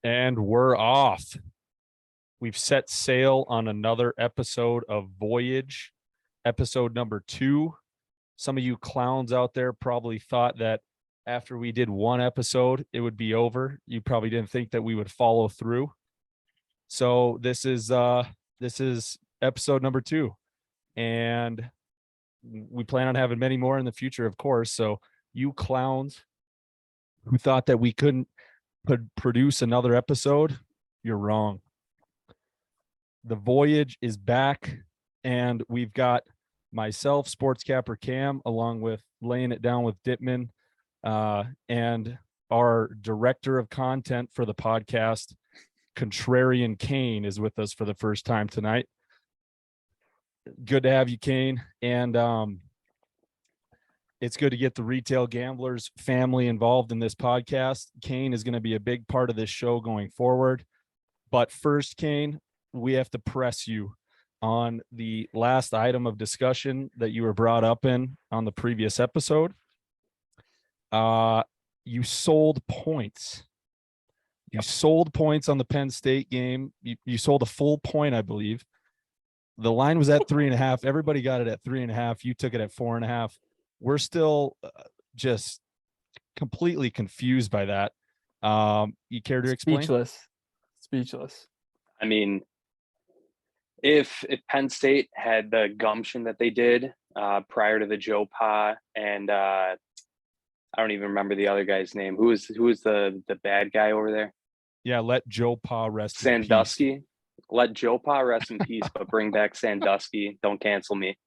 And we're off. We've set sail on another episode of Voyage, episode number 2. Some of you clowns out there probably thought that after we did one episode, it would be over. You probably didn't think that we would follow through. So this is episode number 2. And we plan on having many more in the future, of course. So you clowns who thought that we couldn't produce another episode, you're wrong. The Voyage is back, and we've got myself, Sports Capper Cam, along with laying it down with Dittman, and our director of content for the podcast, Contrarian Kain, is with us for the first time tonight. Good to have you, Kain. And it's good to get the retail gamblers family involved in this podcast. Kain is going to be a big part of this show going forward. But first, Kain, we have to press you on the last item of discussion that you were brought up in on the previous episode. You sold points. You sold points on the Penn State game. You sold a full point, I believe. The line was at 3.5. Everybody got it at 3.5. You took it at 4.5. We're still just completely confused by that. You care to explain? Speechless. I mean, if Penn State had the gumption that they did prior to the Joe Pa and I don't even remember the other guy's name. Who is the bad guy over there? Yeah, let Joe Pa rest in peace. Sandusky. Let Joe Pa rest in peace, but bring back Sandusky. Don't cancel me.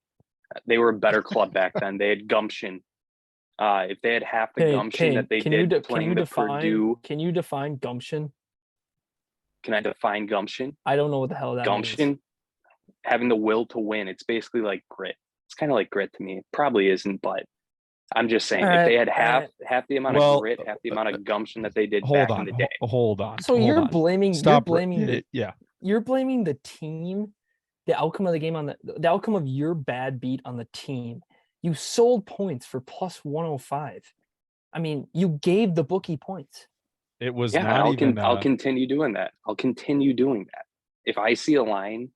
They were a better club back then. They had gumption. If they had half the gumption that they did playing the Purdue. Can you define gumption? Can I define gumption? I don't know what the hell that gumption means. Having the will to win. It's basically like grit. It's kind of like grit to me. It probably isn't, but I'm just saying if they had half the amount of grit, half the amount of gumption that they did back in the day. Hold on. So you're blaming you're blaming the team, the outcome of the game on the outcome of your bad beat on the team. You sold points for plus 105. I mean, you gave the bookie points. It was I'll continue doing that. I'll continue doing that. If I see a line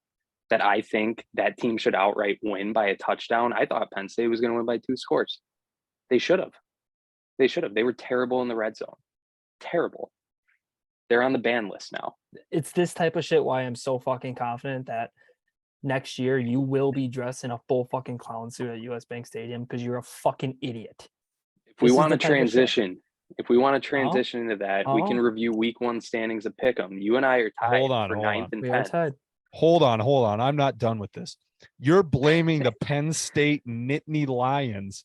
that I think that team should outright win by a touchdown, I thought Penn State was going to win by 2 scores. They should have. They were terrible in the red zone. Terrible. They're on the ban list now. It's this type of shit why I'm so fucking confident that next year you will be dressed in a full fucking clown suit at US Bank Stadium because you're a fucking idiot. If we want to transition into that, we can review week 1 standings of Pick'em. You and I are tied for 9th and 10th. Hold on. I'm not done with this. You're blaming the Penn State Nittany Lions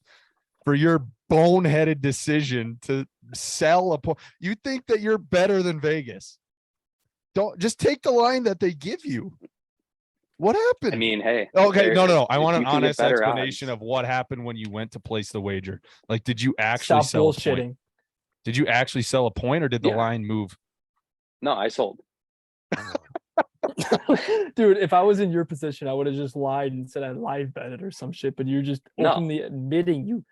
for your boneheaded decision to sell a point. You think that you're better than Vegas. Don't just take the line that they give you. What happened? I mean, hey. Okay, no. I want an honest explanation of what happened when you went to place the wager. Like, did you actually sell a point? Did you actually sell a point, or did the line move? No, I sold. Dude, if I was in your position, I would have just lied and said I live bet it or some shit. But you're just openly admitting you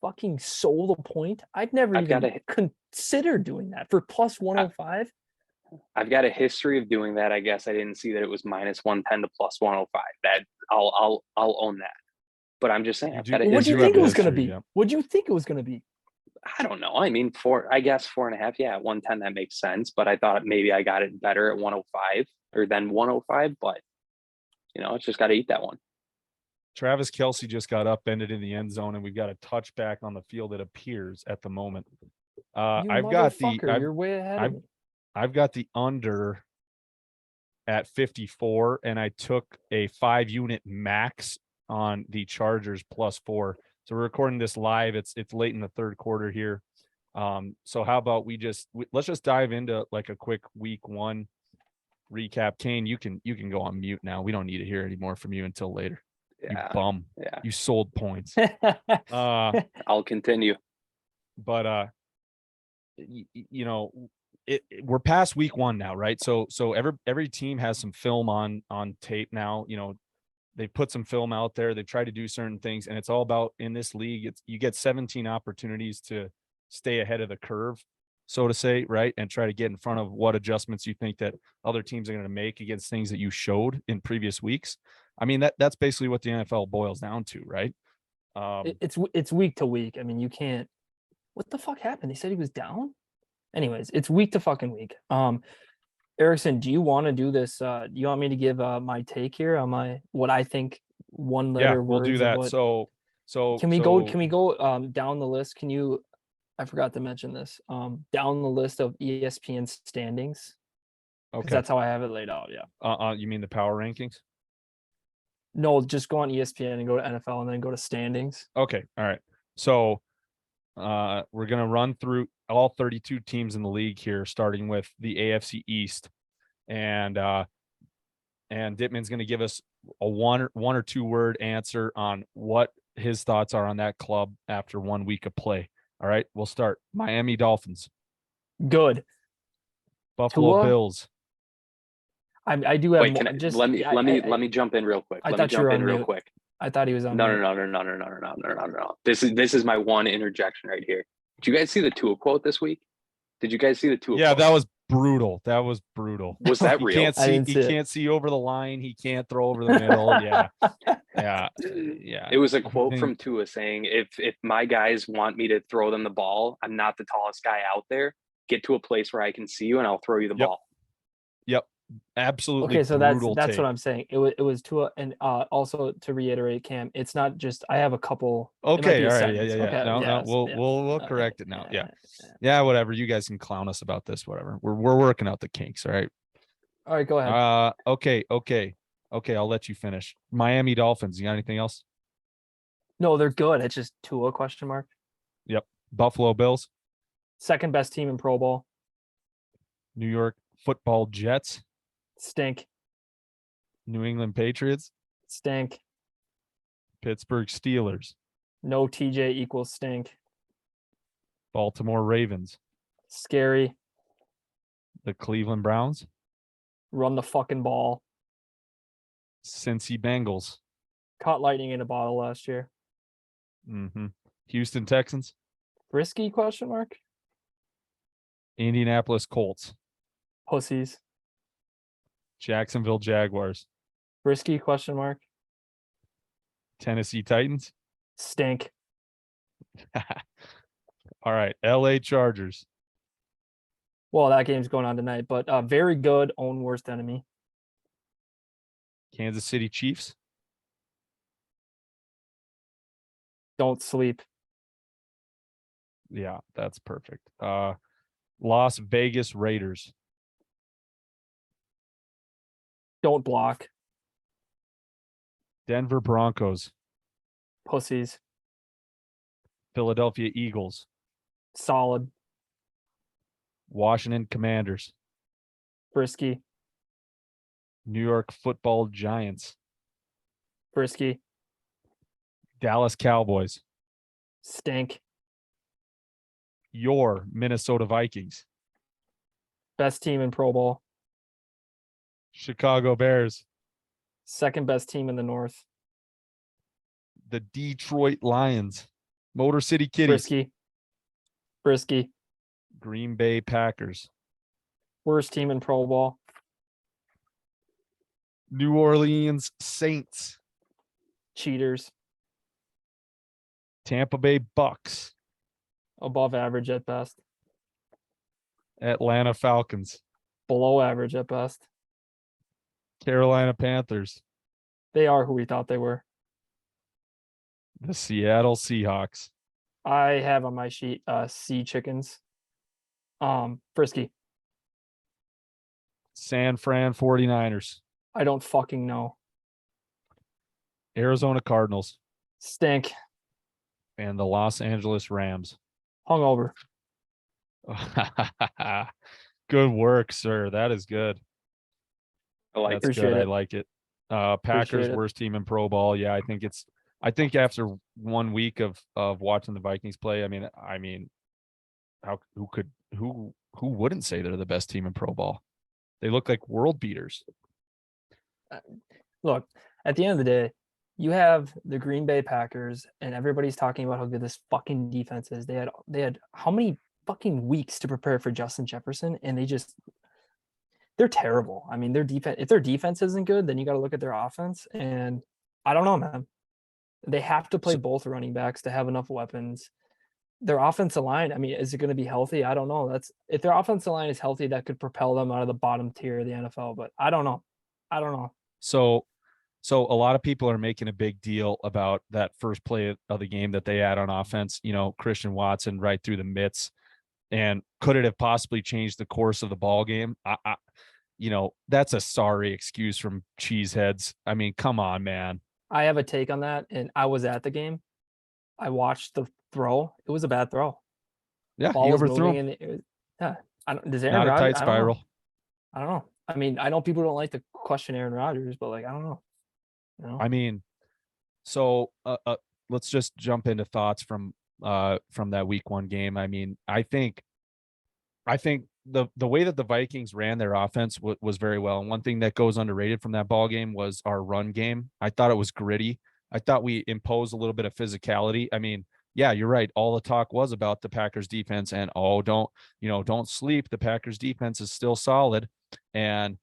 fucking sold a point. I'd never even consider doing that for plus 105. I've got a history of doing that. I guess I didn't see that it was minus 110 to plus 105. That I'll own that. But I'm just saying. What do you think it was going to be? Yeah. What do you think it was going to be? I don't know. I mean, 4.5. Yeah, at 110 that makes sense. But I thought maybe I got it better at 105 or then 105. But it's just got to eat that one. Travis Kelce just got upended in the end zone, and we've got a touchback on the field. It appears at the moment. You're way ahead of me. I've got the under at 54, and I took a 5-unit max on the Chargers plus 4. So we're recording this live. It's late in the third quarter here. So how about let's just dive into like a quick week 1 recap. Kain, you can go on mute now. We don't need to hear any more from you until later. Yeah. You bum. Yeah. You sold points. I'll continue. But we're past week 1 now, right? So every team has some film on tape now. They've put some film out there. They've tried to do certain things, and it's all about in this league. You get 17 opportunities to stay ahead of the curve. so to say, right? And try to get in front of what adjustments you think that other teams are going to make against things that you showed in previous weeks. I mean, that's basically what the NFL boils down to, right? It's week to week. I mean, you can't. What the fuck happened? They said he was down. Anyways, it's week to fucking week. Erickson, do you want to do this? Do you want me to give my take here on what I think one letter? Yeah, we'll do that. So can we go down the list? I forgot to mention this. Down the list of ESPN standings. Okay, that's how I have it laid out. Yeah. You mean the power rankings? No, just go on ESPN and go to NFL and then go to standings. Okay. All right. So we're going to run through all 32 teams in the league here, starting with the AFC East. And Dittman's going to give us a one or two word answer on what his thoughts are on that club after 1 week of play. All right, we'll start. Miami Dolphins. Good. Buffalo Bills. I do have. Wait, let me jump in real quick. I thought you were on real quick. I thought he was on. No. This is my one interjection right here. Did you guys see the Tua quote this week? Did you guys see the Tua? Yeah, quote? that was brutal. Was that real? He can't see over the line. He can't throw over the middle. Yeah. It was a quote from Tua saying, "If my guys want me to throw them the ball, I'm not the tallest guy out there. Get to a place where I can see you, and I'll throw you the ball." Yep. Absolutely. Okay, so that's what I'm saying. It was Tua, and also to reiterate, Cam, it's not just I have a couple. Okay, all right, yeah. Okay, no, we'll correct it now. Yeah, whatever. You guys can clown us about this. Whatever. We're working out the kinks. All right. All right, go ahead. Okay. I'll let you finish. Miami Dolphins. You got anything else? No, they're good. It's just Tua ? Yep. Buffalo Bills. Second best team in Pro Bowl. New York Football Jets. Stink. New England Patriots. Stink. Pittsburgh Steelers. No TJ equals stink. Baltimore Ravens. Scary. The Cleveland Browns. Run the fucking ball. Cincy Bengals. Caught lightning in a bottle last year. Houston Texans. Risky ? Indianapolis Colts. Pussies. Jacksonville Jaguars. Risky ? Tennessee Titans. Stink. All right. LA Chargers. Well, that game's going on tonight, but very good. Own worst enemy. Kansas City Chiefs. Don't sleep. Yeah, that's perfect. Las Vegas Raiders. Don't block. Denver Broncos. Pussies. Philadelphia Eagles. Solid. Washington Commanders. Frisky. New York Football Giants. Frisky. Dallas Cowboys. Stink. Your Minnesota Vikings. Best team in Pro Bowl. Chicago Bears. Second best team in the North. The Detroit Lions. Motor City Kitties. Frisky. Green Bay Packers. Worst team in Pro Bowl. New Orleans Saints. Cheaters. Tampa Bay Bucks. Above average at best. Atlanta Falcons. Below average at best. Carolina Panthers. They are who we thought they were. The Seattle Seahawks. I have on my sheet Sea Chickens. Frisky. San Fran 49ers. I don't fucking know. Arizona Cardinals. Stink. And the Los Angeles Rams. Hungover. Good work, sir. That is good. That's good. I like it. Packers worst team in Pro Bowl. Yeah, I think after 1 week of watching the Vikings play, I mean, who wouldn't say they're the best team in Pro Bowl? They look like world beaters. Look, at the end of the day, you have the Green Bay Packers, and everybody's talking about how good this fucking defense is. They had how many fucking weeks to prepare for Justin Jefferson, and they're terrible. I mean, if their defense isn't good, then you got to look at their offense. And I don't know, man. They have to play both running backs to have enough weapons. Their offensive line, I mean, is it going to be healthy? I don't know. If their offensive line is healthy, that could propel them out of the bottom tier of the NFL. But I don't know. So a lot of people are making a big deal about that first play of the game that they had on offense. Christian Watson right through the mitts, and could it have possibly changed the course of the ball game? That's a sorry excuse from cheeseheads. I mean, come on, man. I have a take on that, and I was at the game. I watched the throw. It was a bad throw. Yeah, he overthrew him. Does Aaron Not a Rodgers, tight spiral. I don't know. I mean, I know people don't like to question Aaron Rodgers, but I don't know. I mean, so let's just jump into thoughts from that week 1 game. I mean, I think the way that the Vikings ran their offense was very well. And one thing that goes underrated from that ball game was our run game. I thought it was gritty. I thought we imposed a little bit of physicality. I mean, yeah, you're right. All the talk was about the Packers defense, and don't sleep. The Packers defense is still solid. And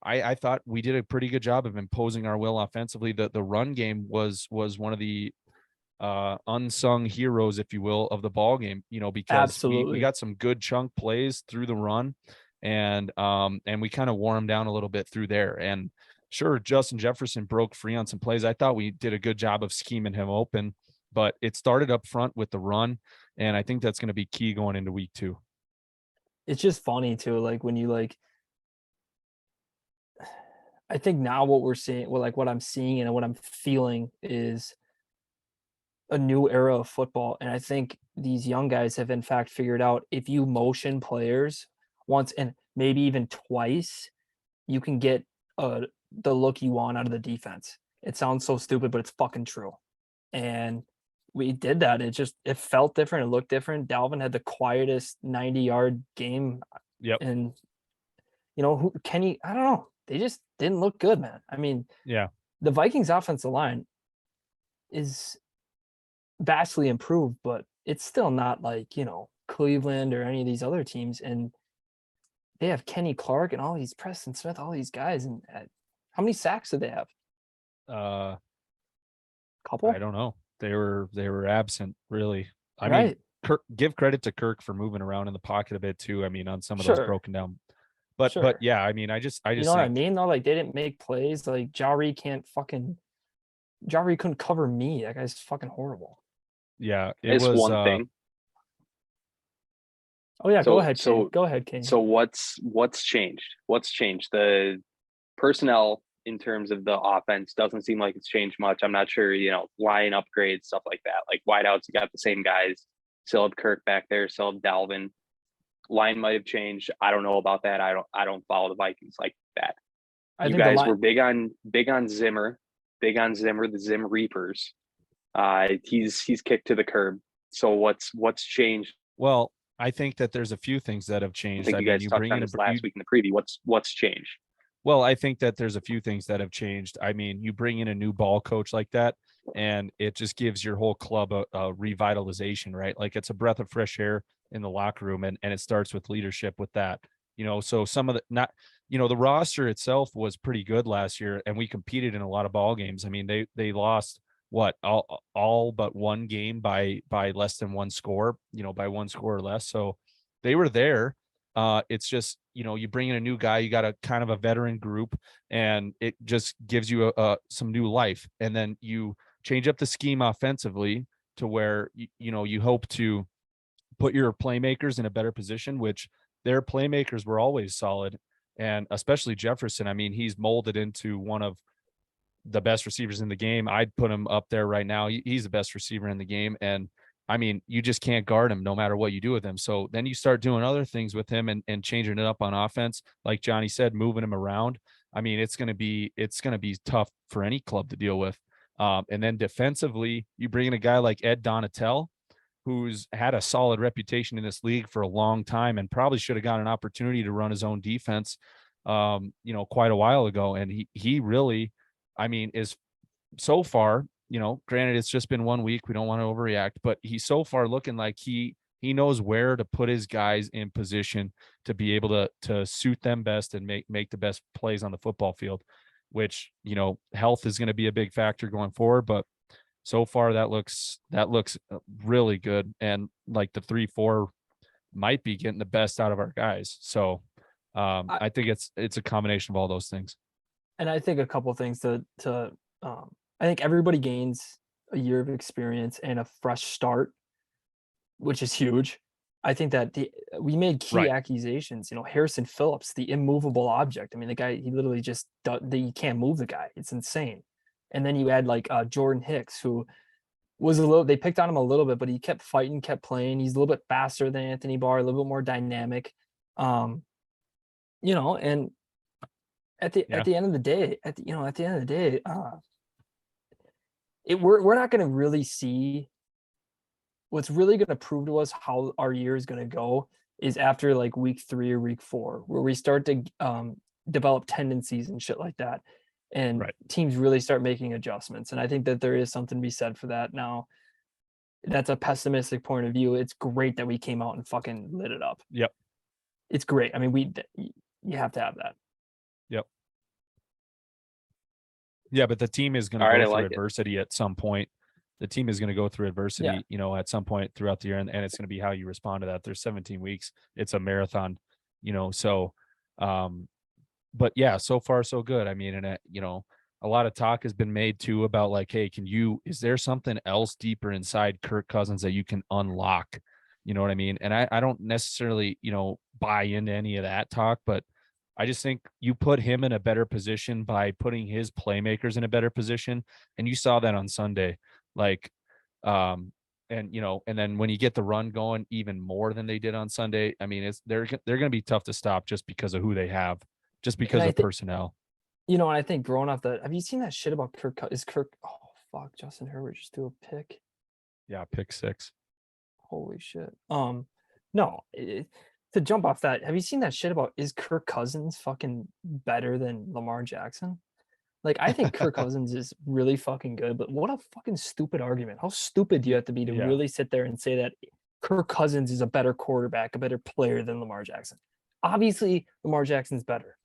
I thought we did a pretty good job of imposing our will offensively. The run game was one of the unsung heroes, if you will, of the ball game, because we got some good chunk plays through the run, and we kind of wore them down a little bit through there. And sure, Justin Jefferson broke free on some plays. I thought we did a good job of scheming him open, but it started up front with the run, and I think that's going to be key going into week 2. It's just funny too, when you I think now what we're seeing, what I'm seeing and what I'm feeling is a new era of football. And I think these young guys have in fact figured out, if you motion players once and maybe even twice, you can get the look you want out of the defense. It sounds so stupid, but it's fucking true. And we did that. It felt different. It looked different. Dalvin had the quietest 90-yard game. Yep. And Kenny, I don't know. They just didn't look good, man. I mean, yeah, the Vikings offensive line is vastly improved, but it's still not like, Cleveland or any of these other teams. And they have Kenny Clark and all these Preston Smith, all these guys. And how many sacks did they have? Couple? I don't know. They were absent, really. I right. mean, Kirk, give credit to Kirk for moving around in the pocket a bit too. I mean, on some of those broken down. But yeah, I mean, I just you know what I mean though? They didn't make plays. Jari couldn't cover me. That guy's fucking horrible. Yeah, it's one thing. Oh yeah, go ahead, Kane. Go ahead, Kane. So what's changed? What's changed? The personnel in terms of the offense doesn't seem like it's changed much. I'm not sure, line upgrades, stuff like that. Like wideouts, you got the same guys. Still have Kirk back there. Still have Dalvin. Line might have changed. I don't know about that. I don't follow the Vikings like that. You guys were big on Zimmer, the Zim Reapers. He's kicked to the curb. So what's changed? Well, I think that there's a few things that have changed. I think you guys touched on this last week in the preview. What's changed? Well, I think that there's a few things that have changed. I mean, you bring in a new ball coach like that, and it just gives your whole club a revitalization, right? Like it's a breath of fresh air in the locker room, and it starts with leadership with that. So some of the roster itself was pretty good last year, and we competed in a lot of ball games. I mean, they lost all but one game by less than one score, by one score or less. So they were there. It's just, you bring in a new guy, you got a kind of a veteran group, and it just gives you some new life. And then you change up the scheme offensively to where, you hope to put your playmakers in a better position, which their playmakers were always solid. And especially Jefferson. I mean, he's molded into one of the best receivers in the game. I'd put him up there right now. He's the best receiver in the game. And I mean, you just can't guard him no matter what you do with him. So then you start doing other things with him and changing it up on offense. Like Johnny said, moving him around. I mean, it's going to be tough for any club to deal with. And then defensively, you bring in a guy like Ed Donatel, who's had a solid reputation in this league for a long time and probably should have got an opportunity to run his own defense, quite a while ago. And he really, I mean, is so far, granted, it's just been 1 week. We don't want to overreact, but he's so far looking like he He knows where to put his guys in position to be able to suit them best and make the best plays on the football field, which, health is going to be a big factor going forward, but so far that looks really good. And like the 3-4 might be getting the best out of our guys. So I think it's a combination of all those things. And I think a couple of things I think everybody gains a year of experience and a fresh start, which is huge. I think that we made key accusations. Harrison Phillips, the immovable object. I mean, the guy, he literally just you can't move the guy. It's insane. And then you add like Jordan Hicks, who was they picked on him a little bit, but he kept fighting, kept playing. He's a little bit faster than Anthony Barr, a little bit more dynamic. And at the end of the day, we're not going to really see. What's really going to prove to us how our year is going to go is after like week 3 or week 4, where we start to develop tendencies and shit like that. And teams really start making adjustments. And I think that there is something to be said for that. Now, that's a pessimistic point of view. It's great that we came out and fucking lit it up. Yep. It's great. I mean, you have to have that. Yep. Yeah, but the team is going to go through adversity at some point. The team is going to go through adversity, at some point throughout the year, and it's going to be how you respond to that. There's 17 weeks. It's a marathon, so, but yeah, so far so good. I mean, and a lot of talk has been made too about like, hey, is there something else deeper inside Kirk Cousins that you can unlock? You know what I mean? And I don't necessarily, buy into any of that talk, but I just think you put him in a better position by putting his playmakers in a better position. And you saw that on Sunday. Like, and then when you get the run going even more than they did on Sunday, I mean, they're going to be tough to stop just because of who they have, just because of personnel. And I think growing off have you seen that shit about Kirk? Oh fuck, Justin Herbert just threw a pick. Yeah, pick 6. Holy shit. No, to jump off that, have you seen that shit about is Kirk Cousins fucking better than Lamar Jackson? Like, I think Kirk Cousins is really fucking good, but what a fucking stupid argument. How stupid do you have to be to really sit there and say that Kirk Cousins is a better quarterback, a better player than Lamar Jackson? Obviously, Lamar Jackson's better,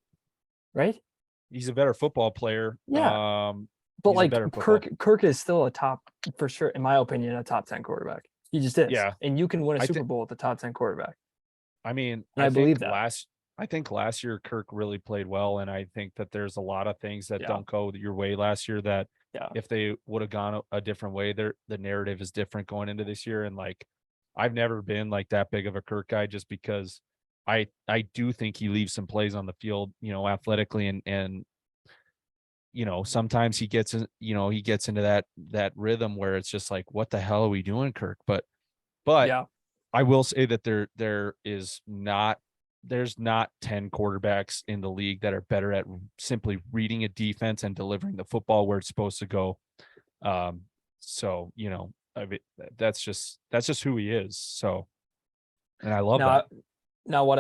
right? He's a better football player. Yeah. But like Kirk is still a top, for sure, in my opinion, a top 10 quarterback. He just is. Yeah. And you can win a Super Bowl with the top 10 quarterback. I mean, I believe that. I think last year Kirk really played well, and I think that there's a lot of things that don't go your way last year that if they would have gone a different way, the narrative is different going into this year. And like, I've never been like that big of a Kirk guy, just because I do think he leaves some plays on the field, athletically, and sometimes he gets into that rhythm where it's just like, what the hell are we doing, Kirk? But I will say that there's not 10 quarterbacks in the league that are better at simply reading a defense and delivering the football where it's supposed to go. So, I mean, that's just who he is. So, and I love that. Now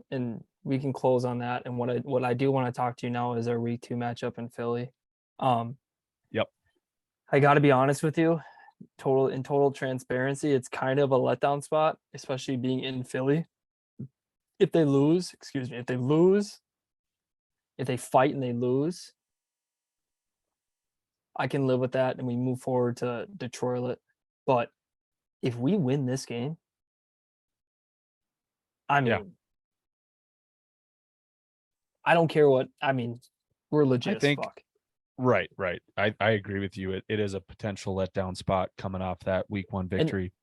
and we can close on that. And what I do want to talk to you now is our week 2 matchup in Philly. Yep. I got to be honest with you, total transparency, it's kind of a letdown spot, especially being in Philly. If they fight and they lose, I can live with that and we move forward to Detroit. But if we win this game, I mean, I don't care what, we're legit as fuck. Right. I agree with you. It is a potential letdown spot coming off that week 1 victory.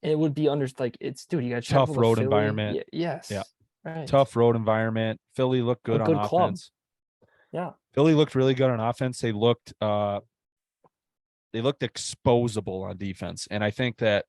And it would be you got tough road environment. Yes. Yeah. Right. Tough road environment. Philly looked good on offense. Yeah. Philly looked really good on offense. They looked exposable on defense. And I think that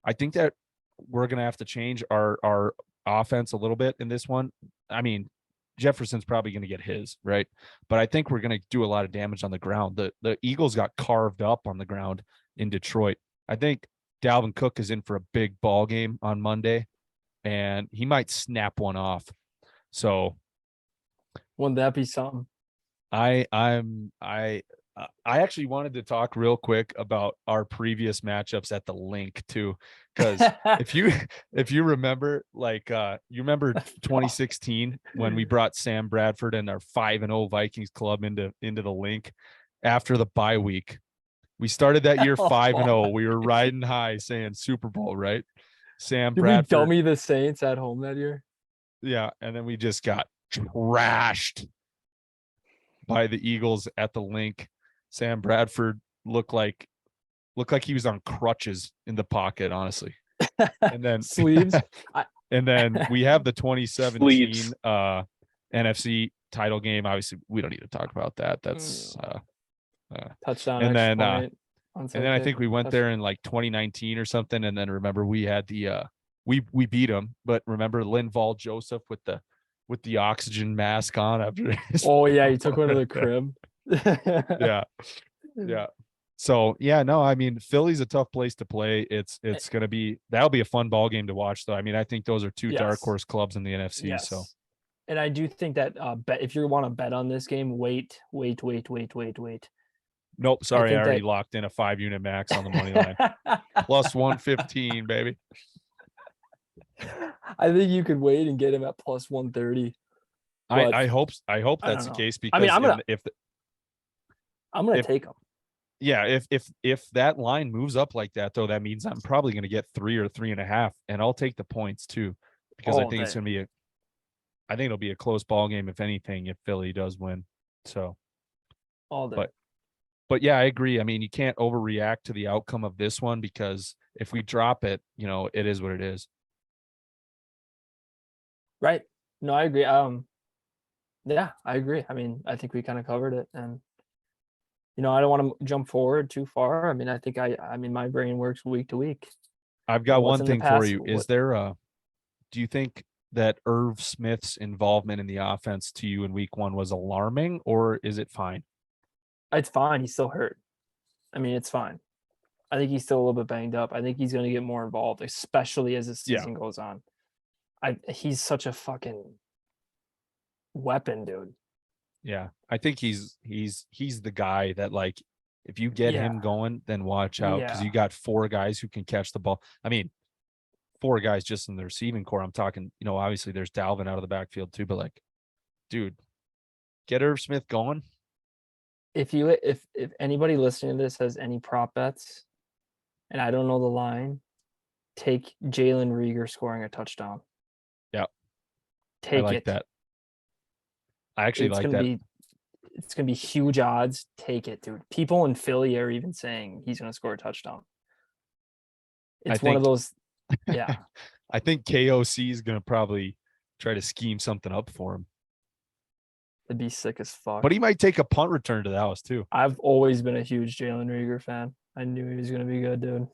we're going to have to change our offense a little bit in this one. I mean, Jefferson's probably going to get his, right? But I think we're going to do a lot of damage on the ground. The Eagles got carved up on the ground in Detroit. I think Dalvin Cook is in for a big ball game on Monday, and he might snap one off. So wouldn't that be something? I I actually wanted to talk real quick about our previous matchups at the link too, because if you remember, like you remember 2016 when we brought Sam Bradford and our 5-0 Vikings club into the link after the bye week. We started that year 5-0. We were riding high, saying Super Bowl, right? Sam Did Bradford. we dummy the Saints at home that year? Yeah, and then we just got trashed by the Eagles at the link. Sam Bradford looked like he was on crutches in the pocket, honestly. And then sleeves. And then we have the 2017 Sleeves. NFC title game. Obviously, we don't need to talk about that. That's touchdown. And then I kick, think we went touchdown. there in like 2019 or something. And then remember we had the we beat them, but remember Linval Joseph with the oxygen mask on after. Oh yeah, he took one to the crib. Yeah. So yeah, no, I mean Philly's a tough place to play. That'll be a fun ball game to watch, though. I mean, I think those are two dark horse clubs in the NFC. Yes. So, and I do think that if you want to bet on this game, wait. Nope, sorry, I already locked in a 5-unit max on the money line. Plus 115, baby. I think you could wait and get him at plus 130. I hope that's the case, because I'm gonna take him. Yeah, if that line moves up like that, though, that means I'm probably going to get 3 or 3.5, and I'll take the points too, because I think it's going to be I think it'll be a close ball game, if anything, if Philly does win. So all day. But yeah, I agree. I mean, you can't overreact to the outcome of this one, because if we drop it, it is what it is. Right. No, I agree. Yeah, I agree. I mean, I think we kind of covered it, and I don't want to jump forward too far. I mean, I think I mean, my brain works week to week. I've got one thing for you. Is there do you think that Irv Smith's involvement in the offense to you in week 1 was alarming, or is it fine? It's fine. He's still hurt. I mean, it's fine. I think he's still a little bit banged up. I think he's going to get more involved, especially as the season goes on. He's such a fucking weapon, dude. Yeah, I think he's the guy that, like, if you get him going, then watch out, because you got 4 guys who can catch the ball. I mean, 4 guys just in the receiving core. I'm talking, obviously there's Dalvin out of the backfield too, but like, dude, get Irv Smith going. If anybody listening to this has any prop bets, and I don't know the line, take Jalen Reagor scoring a touchdown. Yeah, take I like that. I actually like that. It's gonna be huge odds. Take it, dude. People in Philly are even saying he's gonna score a touchdown. It's one of those. Yeah. I think KOC is gonna probably try to scheme something up for him. It'd be sick as fuck. But he might take a punt return to Dallas too. I've always been a huge Jalen Reagor fan. I knew he was gonna be good, dude.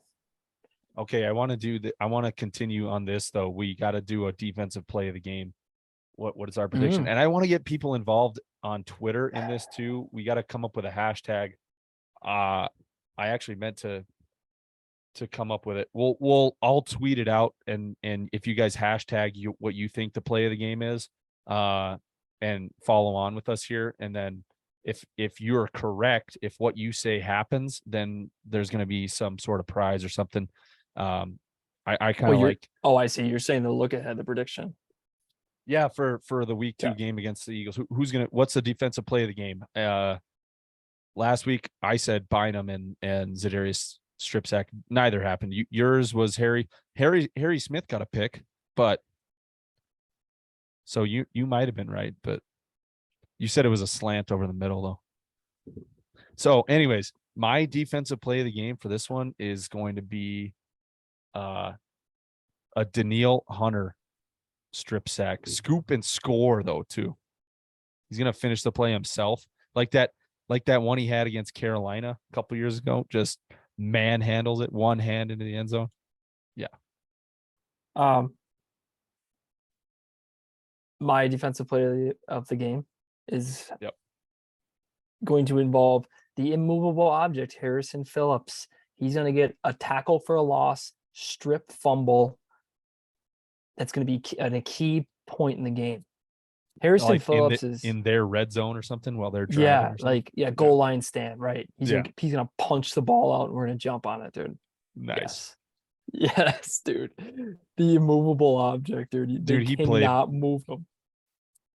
Okay, I want to continue on this, though. We got to do a defensive play of the game. What is our prediction? And I want to get people involved on Twitter in this too. We got to come up with a hashtag. I actually meant to come up with it. I'll tweet it out, and if you guys hashtag what you think the play of the game is, and follow on with us here, and then if you're correct, if what you say happens, then there's going to be some sort of prize or something. I kind of like. Oh, I see. You're saying the look ahead, the prediction. Yeah, for the week 2 game against the Eagles. What's the defensive play of the game? Last week I said Bynum and Za'Darius strip sack. Neither happened. Yours was Harry Smith got a pick, but so you might have been right, but you said it was a slant over the middle though. So anyways, my defensive play of the game for this one is going to be a Danielle Hunter strip sack, scoop and score though too. He's gonna finish the play himself, like that one he had against Carolina a couple years ago. Just manhandles it, one hand into the end zone. Yeah. My defensive player of the game is going to involve the immovable object, Harrison Phillips. He's going to get a tackle for a loss, strip fumble. That's going to be at a key point in the game. Harrison like Phillips is in their red zone or something while they're driving. Goal line stand, right? He's Yeah. gonna punch the ball out and we're gonna jump on it, dude. Nice. Yes, dude. The immovable object, dude. They cannot move him.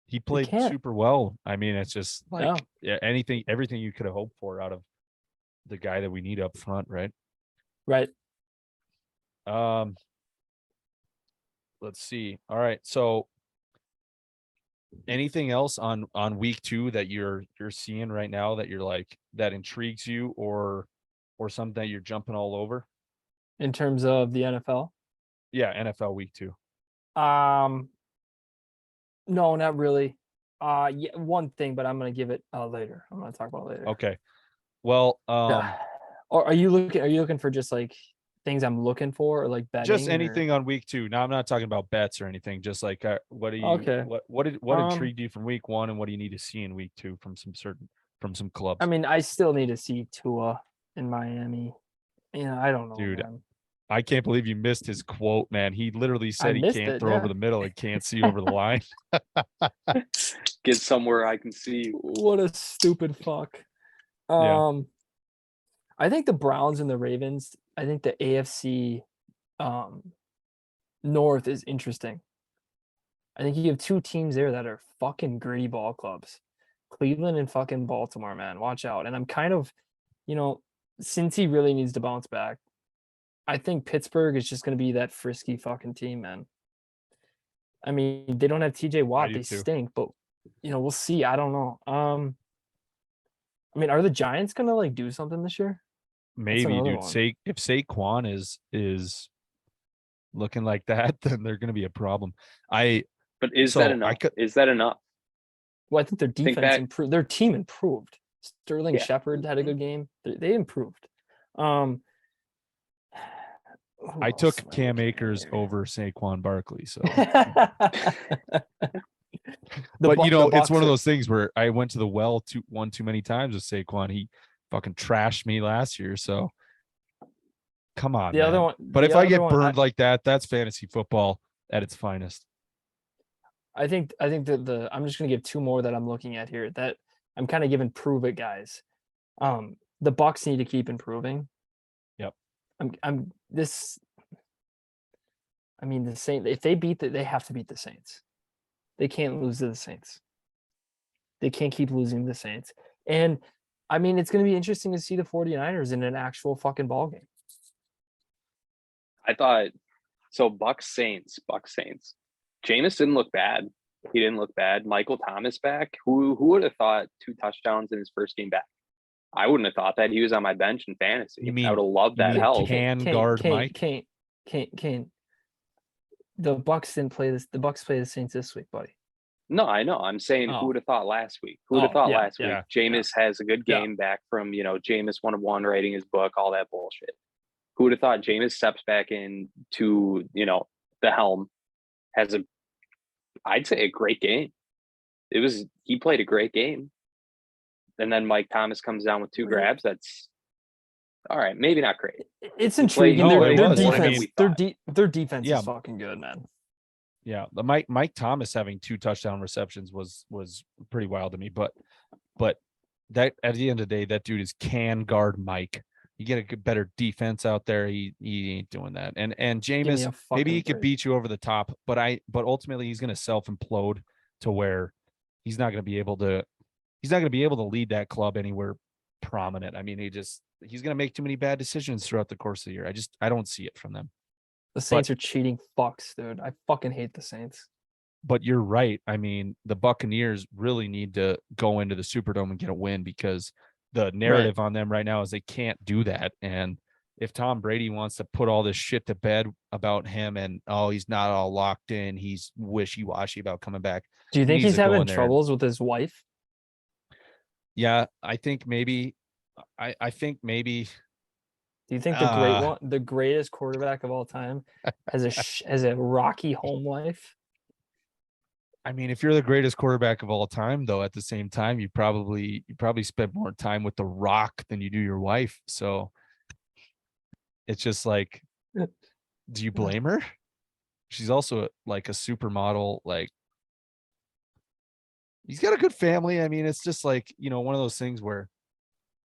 He played super well. I mean, it's just like everything you could have hoped for out of the guy that we need up front, right? Right. Let's see. All right. So anything else on week 2 that you're seeing right now that you're like that intrigues you or something that you're jumping all over? In terms of the NFL? Yeah, NFL week 2. No, not really. Yeah, one thing, but I'm gonna give it later. I'm gonna talk about it later. Okay. Well, Or are you looking for just like things I'm looking for, or like betting? Just anything on week 2. Now I'm not talking about bets or anything. Just like what do you what intrigued you from week 1, and what do you need to see in week 2 from some clubs? I mean, I still need to see Tua in Miami. I don't know, dude. Man. I can't believe you missed his quote, man. He literally said he can't throw over the middle and can't see over the line. Get somewhere I can see. What a stupid fuck. I think the Browns and the Ravens, I think the AFC North is interesting. I think you have 2 teams there that are fucking gritty ball clubs. Cleveland and fucking Baltimore, man. Watch out. And I'm kind of, since he really needs to bounce back, I think Pittsburgh is just going to be that frisky fucking team, man. I mean, they don't have TJ Watt. They stink, but, we'll see. I don't know. I mean, are the Giants going to like do something this year? Maybe, dude. If Saquon is looking like that, then they're going to be a problem. But is that enough? Is that enough? Well, I think their defense improved. Their team improved. Sterling Shepard had a good game. They improved. I took Cam Akers over Saquon Barkley, so. But it's one of those things where I went to the well one too many times with Saquon. He fucking trashed me last year, so come on. The other one, but if I get burned like that, that's fantasy football at its finest. I think that I'm just gonna give 2 more that I'm looking at here that I'm kind of giving prove it guys. The Bucks need to keep improving. Yep. The Saints, if they they have to beat the Saints. They can't lose to the Saints. They can't keep losing to the Saints. And I mean, it's going to be interesting to see the 49ers in an actual fucking ball game. I thought so. Bucks Saints. Jameis didn't look bad. He didn't look bad. Michael Thomas back. Who would have thought 2 touchdowns in his first game back? I wouldn't have thought that. He was on my bench in fantasy. I would have loved that help. Kane. The Bucks didn't play this. The Bucks play the Saints this week, buddy. No, I know. I'm saying who would have thought last week? Who would have thought last week? Jameis has a good game back from, Jameis 1-1 writing his book, all that bullshit. Who would have thought Jameis steps back into, the helm, has I'd say a great game. He played a great game. And then Mike Thomas comes down with 2 grabs. That's all right. Maybe not great. It's intriguing. Their defense is fucking good, man. Yeah, the Mike Thomas having 2 touchdown receptions was pretty wild to me. But that at the end of the day, that dude is can guard Mike. You get a better defense out there. He ain't doing that. And Jameis, maybe he could beat you over the top, but ultimately he's going to self implode to where he's not going to be able to lead that club anywhere prominent. I mean, he's going to make too many bad decisions throughout the course of the year. I don't see it from them. The Saints are cheating fucks, dude. I fucking hate the Saints. But you're right. I mean, the Buccaneers really need to go into the Superdome and get a win, because the narrative on them right now is they can't do that. And if Tom Brady wants to put all this shit to bed about him and, he's not all locked in, he's wishy-washy about coming back. Do you think he's having troubles with his wife? Yeah, I think maybe. I think maybe. Do you think the greatest quarterback of all time has a rocky home life? I mean, if you're the greatest quarterback of all time, though, at the same time, you probably spend more time with The Rock than you do your wife. So it's just like, do you blame her? She's also like a supermodel. Like, He's got a good family. I mean, it's just like, one of those things where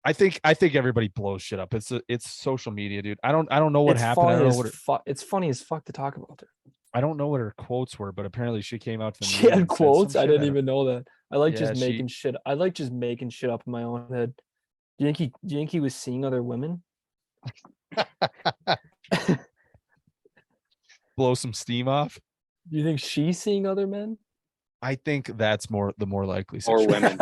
I think everybody blows shit up. It's social media, dude. I don't know what happened. I don't know what it's funny as fuck to talk about her. I don't know what her quotes were, but apparently she came out to the She media had and said quotes. some I shit didn't at him. even know that. I like Yeah, just making shit. I like just making shit up in my own head. Do you think he was seeing other women? Blow some steam off. Do you think she's seeing other men? I think that's the more likely Or situation.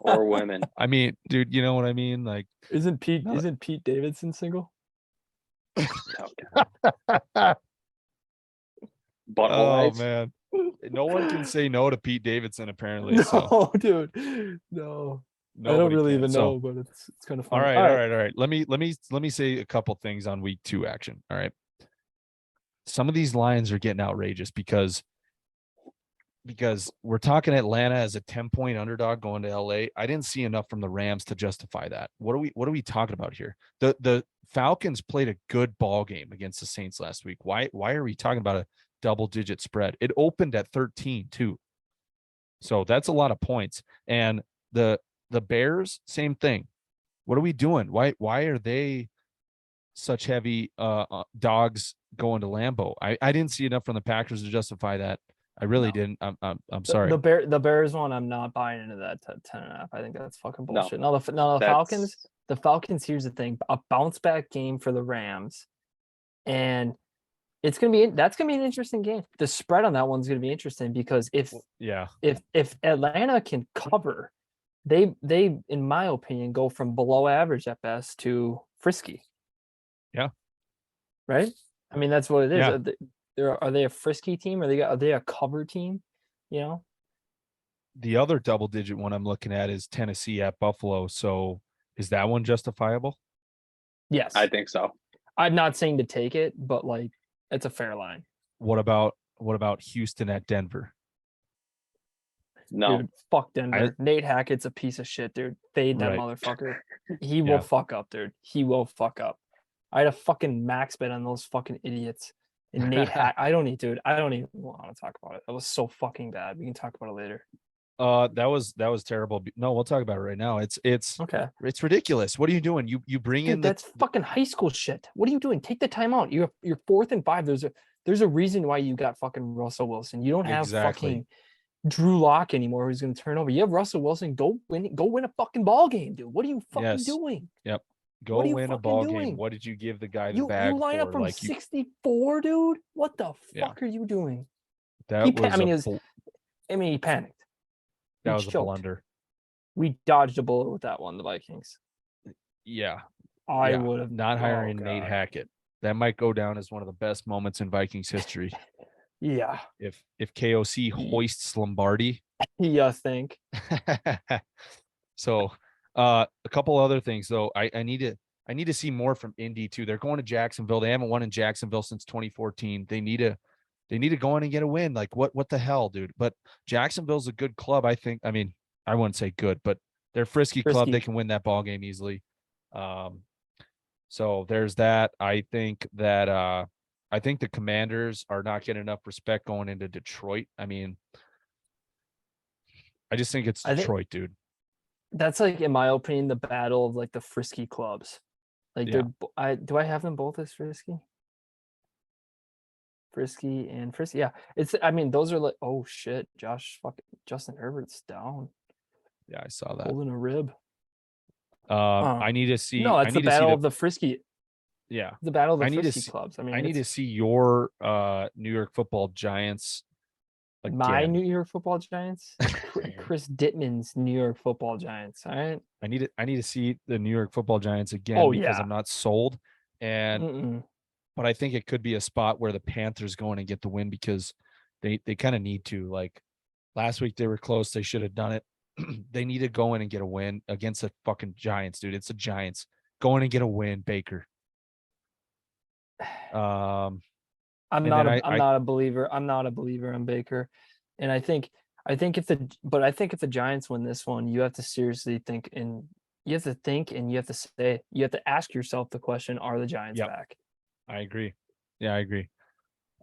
women. I mean, dude, you know what I mean? Like, isn't Pete Davidson single? Oh man, no one can say no to Pete Davidson apparently. No, so dude, no. I don't nobody really can. even So, know, but it's kind of fun. all right. Let me say a couple things on week 2 action. All right. Some of these lines are getting outrageous because we're talking Atlanta as a 10-point underdog going to LA. I didn't see enough from the Rams to justify that. What are we talking about here? The Falcons played a good ball game against the Saints last week. Why are we talking about a double-digit spread? It opened at 13 too. So that's a lot of points. And the Bears, same thing. What are we doing? Why are they such heavy dogs going to Lambeau? I didn't see enough from the Packers to justify that. I really didn't. I'm sorry. The Bears one, I'm not buying into that 10.5. I think that's fucking bullshit. No, the Falcons. The Falcons. Here's the thing: a bounce back game for the Rams, and that's gonna be an interesting game. The spread on that one's gonna be interesting because if Atlanta can cover, they in my opinion go from below average at best to frisky. Yeah. Right. I mean that's what it is. Yeah. Are they a frisky team? Are they a cover team? The other double-digit one I'm looking at is Tennessee at Buffalo. So is that one justifiable? Yes, I think so. I'm not saying to take it, but like it's a fair line. What about Houston at Denver? No, dude, fuck Denver. Nate Hackett's a piece of shit, dude. Fade that motherfucker. He will fuck up, dude. He will fuck up. I had a fucking max bet on those fucking idiots. And Nate Hack, I don't even want to talk about it. That was so fucking bad. We can talk about it later. That was terrible. No, we'll talk about it right now. It's okay. It's ridiculous. What are you doing? You bring in that's fucking high school shit. What are you doing? Take the time out. You're 4th and 5. There's a reason why you got fucking Russell Wilson. You don't have fucking Drew Lock anymore who's going to turn over. You have Russell Wilson. Go win a fucking ball game, dude. What are you fucking doing? Yep. Go win a ball game. What did you give the guy the bag for? You line up from 64, dude. What the fuck are you doing? He panicked. That was a blunder. We dodged a bullet with that one, the Vikings. Yeah. I would have not hiring Nate Hackett. That might go down as one of the best moments in Vikings history. Yeah. If KOC hoists Lombardi. You think. So a couple other things though. I need to see more from Indy too. They're going to Jacksonville. They haven't won in Jacksonville since 2014. They need to go in and get a win. Like what the hell, dude? But Jacksonville's a good club, I think. I mean, I wouldn't say good, but they're a frisky club. They can win that ball game easily. So there's that. I think the Commanders are not getting enough respect going into Detroit. I mean, I just think it's Detroit, dude. That's like, in my opinion, the battle of like the frisky clubs. Like, do I have them both as frisky? Frisky and frisky. Yeah. Those are like, oh shit, Justin Herbert's down. Yeah, I saw that. Holding a rib. I need to see. No, it's the battle of the frisky. Yeah. The battle of the frisky clubs. I need to see your New York Football Giants. Again. My New York Football Giants? Chris Dittman's New York Football Giants. All right. I need to see the New York Football Giants again because I'm not sold. But I think it could be a spot where the Panthers go in and get the win because they kind of need to. Like last week they were close. They should have done it. They need to go in and get a win against the fucking Giants, dude. It's the Giants. Go in and get a win, Baker. I'm not a believer. I'm not a believer in Baker. And I think if the Giants win this one, you have to seriously think and you have to ask yourself the question, are the Giants back? I agree. Yeah, I agree.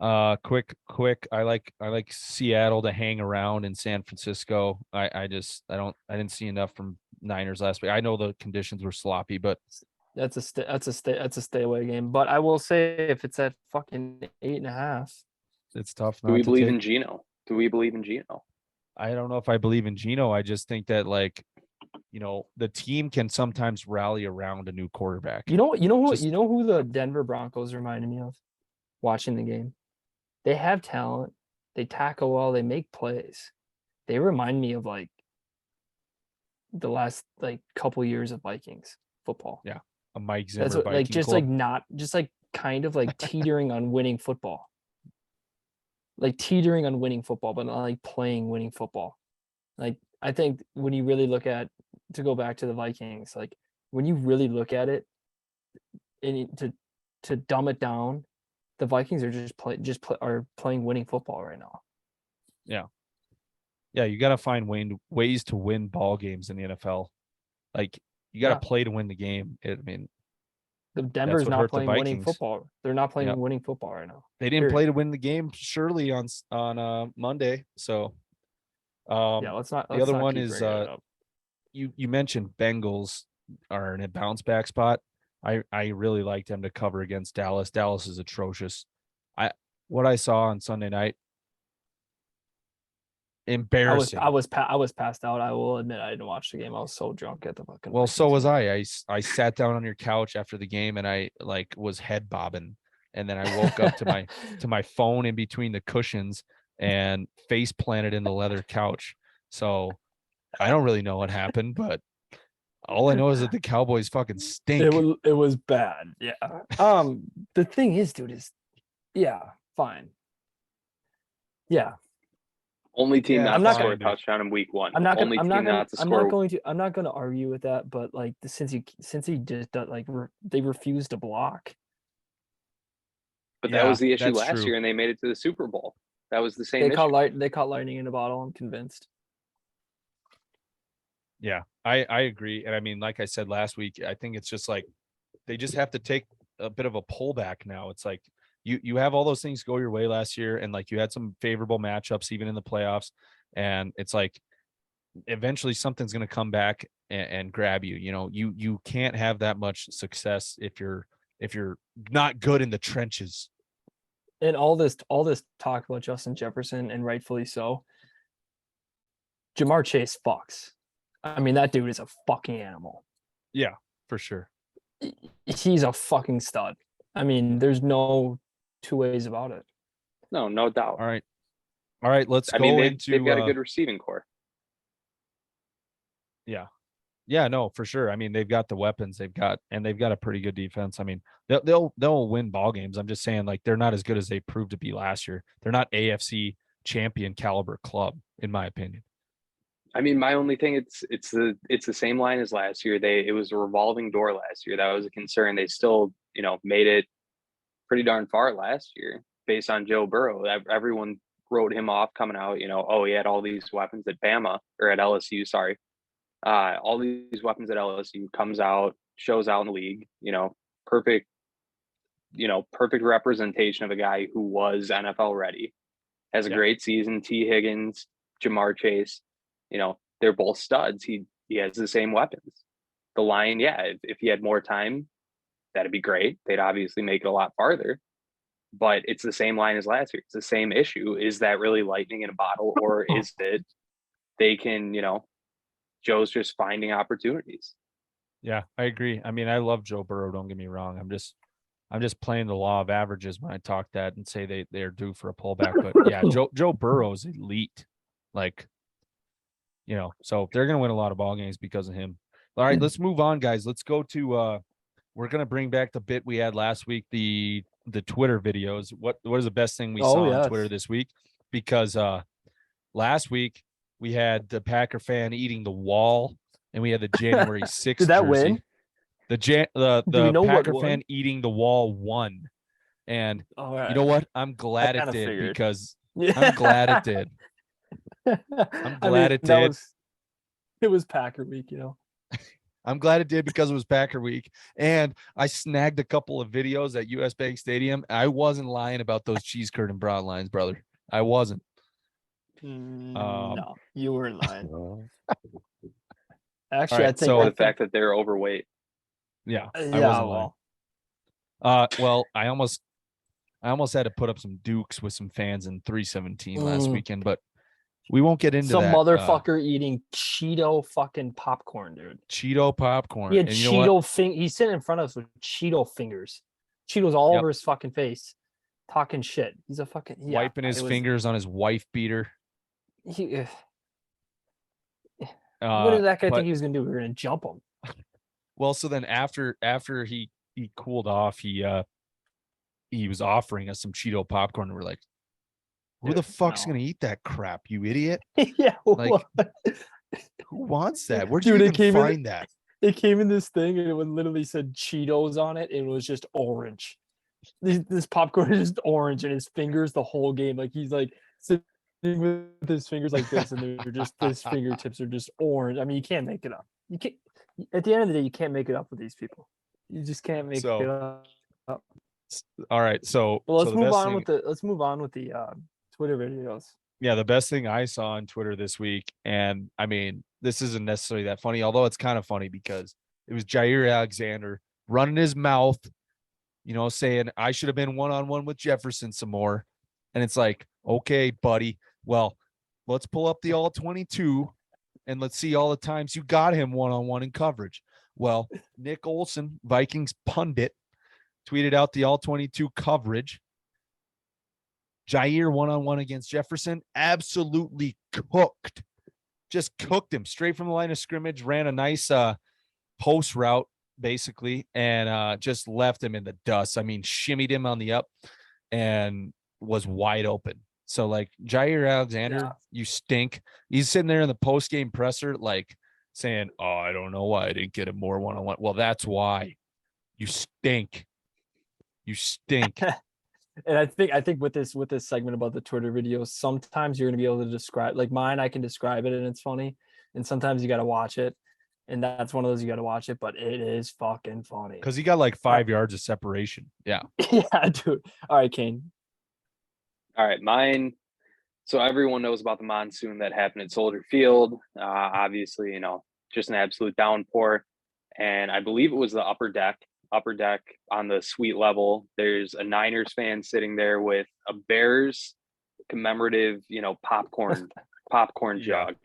Quick. I like Seattle to hang around in San Francisco. I didn't see enough from Niners last week. I know the conditions were sloppy, but that's a stay away game. But I will say, if it's at fucking 8.5, it's tough. Do we believe in Geno? Do we believe in Geno? I don't know if I believe in Geno. I just think that, like, the team can sometimes rally around a new quarterback. You know who the Denver Broncos reminded me of watching the game? They have talent. They tackle well. They make plays. They remind me of like the last couple years of Vikings football. Yeah, a Mike Zimmer. That's what, Viking just club. not just kind of teetering on winning football. Like teetering on winning football, but not like playing winning football. Like, I think when you really look at, to go back to the Vikings, like when you really look at it, and to dumb it down, the Vikings are playing winning football right now. Yeah, you got to find ways to win ball games in the NFL. Like, you got to play to win the game. The Denver's not playing winning football. They're not playing winning football right now. They didn't play to win the game, surely, on Monday. So, let's not. The other one is you mentioned Bengals are in a bounce back spot. I really like them to cover against Dallas. Dallas is atrocious. What I saw on Sunday night, embarrassing. I was passed out. I will admit, I didn't watch the game. I was so drunk at the fucking. Well, so was I. I sat down on your couch after the game and I was head bobbing, and then I woke up to my phone in between the cushions and face planted in the leather couch. So I don't really know what happened, but all I know is that the Cowboys fucking stink. It was bad. Yeah. The thing is, dude, fine. Yeah. Only team not to score a touchdown in week one. I'm not going to argue with that, but since he just they refused to block. But that was the issue last year, and they made it to the Super Bowl. That was the same. They caught lightning in a bottle. I'm convinced. Yeah, I agree. And like I said last week, I think it's just they just have to take a bit of a pullback now. It's like you have all those things go your way last year, and you had some favorable matchups even in the playoffs, and it's eventually something's going to come back and grab you. You can't have that much success if you're not good in the trenches. And all this talk about Justin Jefferson, and rightfully so. Jamar Chase fucks. That dude is a fucking animal. Yeah, for sure. He's a fucking stud. There's no two ways about it. No doubt. All right. Let's go into. They've got a good receiving core. Yeah, no, for sure. They've got the weapons they've got a pretty good defense. They'll win ball games. I'm just saying, they're not as good as they proved to be last year. They're not AFC champion caliber club, in my opinion. My only thing, it's the same line as last year. It was a revolving door last year. That was a concern. They still, made it pretty darn far last year based on Joe Burrow. Everyone wrote him off coming out, he had all these weapons at Bama or at LSU, sorry. All these weapons at LSU, comes out, shows out in the league, perfect representation of a guy who was NFL ready, has a great season. T. Higgins, Jamar Chase, they're both studs. He has the same weapons. The line, if he had more time, that'd be great. They'd obviously make it a lot farther. But it's the same line as last year. It's the same issue. Is that really lightning in a bottle, or is it they can, Joe's just finding opportunities? Yeah, I agree. I love Joe Burrow. Don't get me wrong. I'm just playing the law of averages when I talk that and say they're due for a pullback. But yeah, Joe Burrow is elite. So they're going to win a lot of ball games because of him. All right, let's move on, guys. Let's go to we're going to bring back the bit we had last week, the Twitter videos. What is the best thing we saw on Twitter this week? Because last week we had the Packer fan eating the wall, and we had the January 6th Did that jersey. win? The Packer fan eating the wall won. And you know what? I'm glad it did because I'm glad it did. I'm glad it did. It was Packer week, I'm glad it did because it was Packer week. And I snagged a couple of videos at US Bank Stadium. I wasn't lying about those cheese curd and broad lines, brother. I wasn't. No, you weren't lying. Actually, right, I think the fact that they're overweight. Yeah, yeah, I wasn't lying. Well, I almost had to put up some dukes with some fans in 317 last weekend, but we won't get into some that. Motherfucker eating Cheeto fucking popcorn, dude. Cheeto popcorn. He had and Cheeto he's sitting in front of us with Cheeto fingers. Cheetos all over his fucking face. Talking shit. He's a fucking wiping his fingers on his wife beater. What did that guy think he was gonna do? We were gonna jump him. Well, so then after he cooled off, he was offering us some Cheeto popcorn, and we're like, who the fuck's gonna eat that crap, you idiot? Yeah, like who wants that? Where'd you even find that? It came in this thing and it literally said Cheetos on it. It was just orange. This popcorn is just orange, and his fingers the whole game. Like he's like sitting with his fingers like this, and they're just his fingertips are just orange. I mean, you can't make it up. You can't. At the end of the day, you can't make it up with these people. You just can't make it up. All right, so let's move on with the Twitter videos. Yeah, the best thing I saw on Twitter this week, and I mean, this isn't necessarily that funny, although it's kind of funny because it was Jair Alexander running his mouth, saying I should have been one-on-one with Jefferson some more. And it's like, okay, buddy, well, let's pull up the all 22 and let's see all the times you got him one-on-one in coverage. Well, Nick Olson, Vikings pundit, tweeted out the all 22 coverage. Jair one-on-one against Jefferson, absolutely cooked. Just cooked him straight from the line of scrimmage, ran a nice post route, basically, and just left him in the dust. I mean, shimmied him on the up and was wide open. So, like, Jair Alexander, you stink. He's sitting there in the post-game presser, like, saying, oh, I don't know why I didn't get him more one-on-one. Well, that's why. You stink. You stink. And I think with this segment about the Twitter videos, sometimes you're gonna be able to describe, like mine, I can describe it and it's funny, and sometimes you got to watch it, and that's one of those you got to watch it, but it is fucking funny because he got like 5 yards of separation. Yeah. Yeah, dude. All right, Kane. All right, mine. So everyone knows about the monsoon that happened at Soldier Field. Obviously, just an absolute downpour, and I believe it was the upper deck on the suite level. There's a Niners fan sitting there with a Bears commemorative, popcorn jug.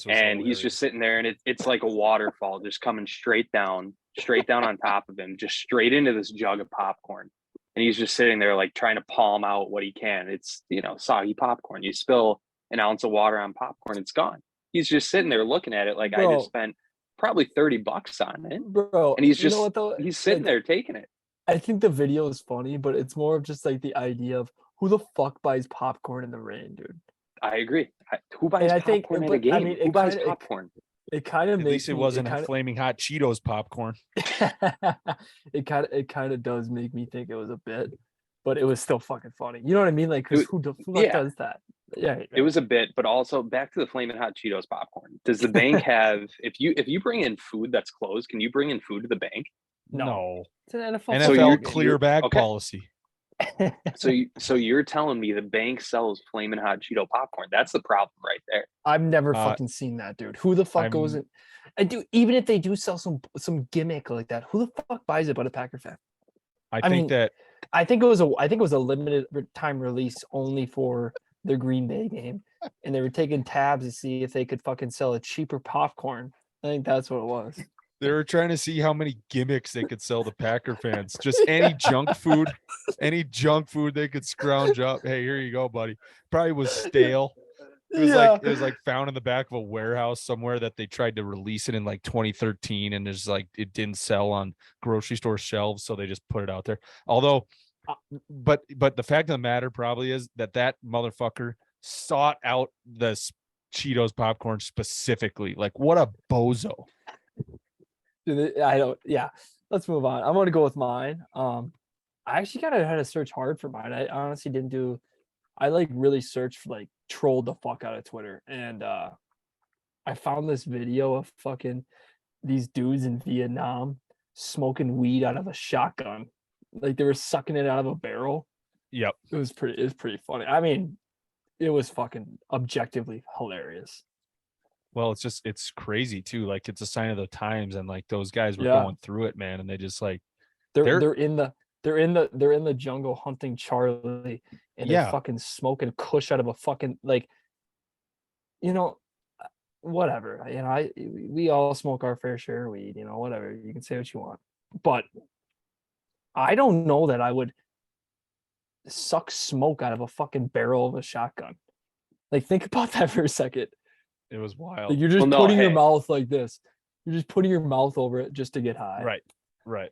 And he's just sitting there, and it's like a waterfall just coming straight down on top of him, just straight into this jug of popcorn. And he's just sitting there like trying to palm out what he can. It's, soggy popcorn. You spill an ounce of water on popcorn, it's gone. He's just sitting there looking at it like, I just spent probably $30 on it, bro. And he's just, he's sitting there taking it. I think the video is funny, but it's more of just like the idea of who the fuck buys popcorn in the rain, dude. I agree. Who buys popcorn in a game? I mean, who buys popcorn? It kind of makes, at least it wasn't flaming hot Cheetos popcorn. It kind of does make me think it was a bit, but it was still fucking funny. You know what I mean? Like, because who does that? Yeah, right. It was a bit, but also back to the flaming hot Cheetos popcorn. Does the bank have if you bring in food that's closed, can you bring in food to the bank? No. It's an NFL. NFL clear bag policy. So you're telling me the bank sells flaming hot Cheeto popcorn? That's the problem right there. I've never fucking seen that, dude. Who the fuck goes in? And dude, even if they do sell some gimmick like that, who the fuck buys it but a Packer fan? I think it was a limited time release only for the Green Bay game, and they were taking tabs to see if they could fucking sell a cheaper popcorn. I think that's what it was. They were trying to see how many gimmicks they could sell to Packer fans. Just any junk food they could scrounge up. Hey, here you go, buddy. Probably was stale. It was like found in the back of a warehouse somewhere that they tried to release it in like 2013, and there's like it didn't sell on grocery store shelves, so they just put it out there. Although, but the fact of the matter probably is that motherfucker sought out the Cheetos popcorn specifically. Like, what a bozo. Let's move on. I'm gonna go with mine. I actually kind of had to search hard for mine. I honestly didn't do. I really searched for trolled the fuck out of Twitter, and I found this video of fucking these dudes in Vietnam smoking weed out of a shotgun. Like they were sucking it out of a barrel. Yep. It was pretty funny. I mean, it was fucking objectively hilarious. Well, it's crazy too. Like it's a sign of the times, and like those guys were Yeah. going through it, man, and they just like they're in the jungle hunting Charlie, and they're yeah. fucking smoking kush out of a fucking like, you know, whatever. You know, we all smoke our fair share of weed. You know, whatever. You can say what you want, but I don't know that I would suck smoke out of a fucking barrel of a shotgun. Like, think about that for a second. It was wild. Like, you're just putting your mouth like this. You're just putting your mouth over it just to get high. Right.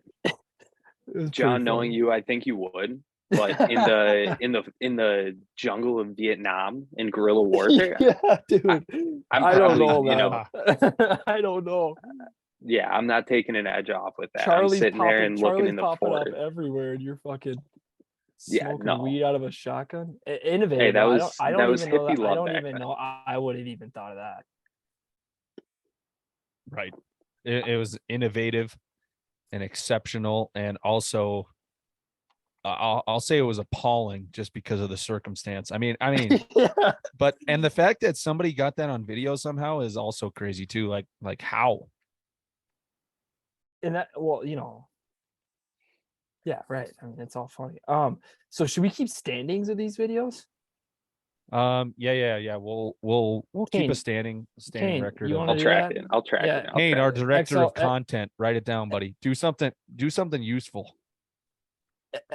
John, knowing you, I think you would. But in the jungle of Vietnam in guerrilla warfare, yeah, dude. I don't know, man. You know, I don't know. Yeah, I'm not taking an edge off with that. Charlie's I'm sitting there and looking in the popping forest. up everywhere, and you're fucking Yeah, smoking weed out of a shotgun. Innovative. Hey, that was I don't even know. hippie love I don't back even then. know. I would have even thought of that. Right. It was innovative and exceptional, and also I'll say it was appalling just because of the circumstance. I mean, Yeah. but and the fact that somebody got that on video somehow is also crazy too. Like how? And that, well, you know, yeah, right. I mean, it's all funny. So should we keep standings of these videos? Yeah. We'll keep Kane, a standing Kane, record. you of- wanna I'll do track that? it. I'll track Yeah. it. Kane, our director of Excel- content, write it down, buddy. Do something useful.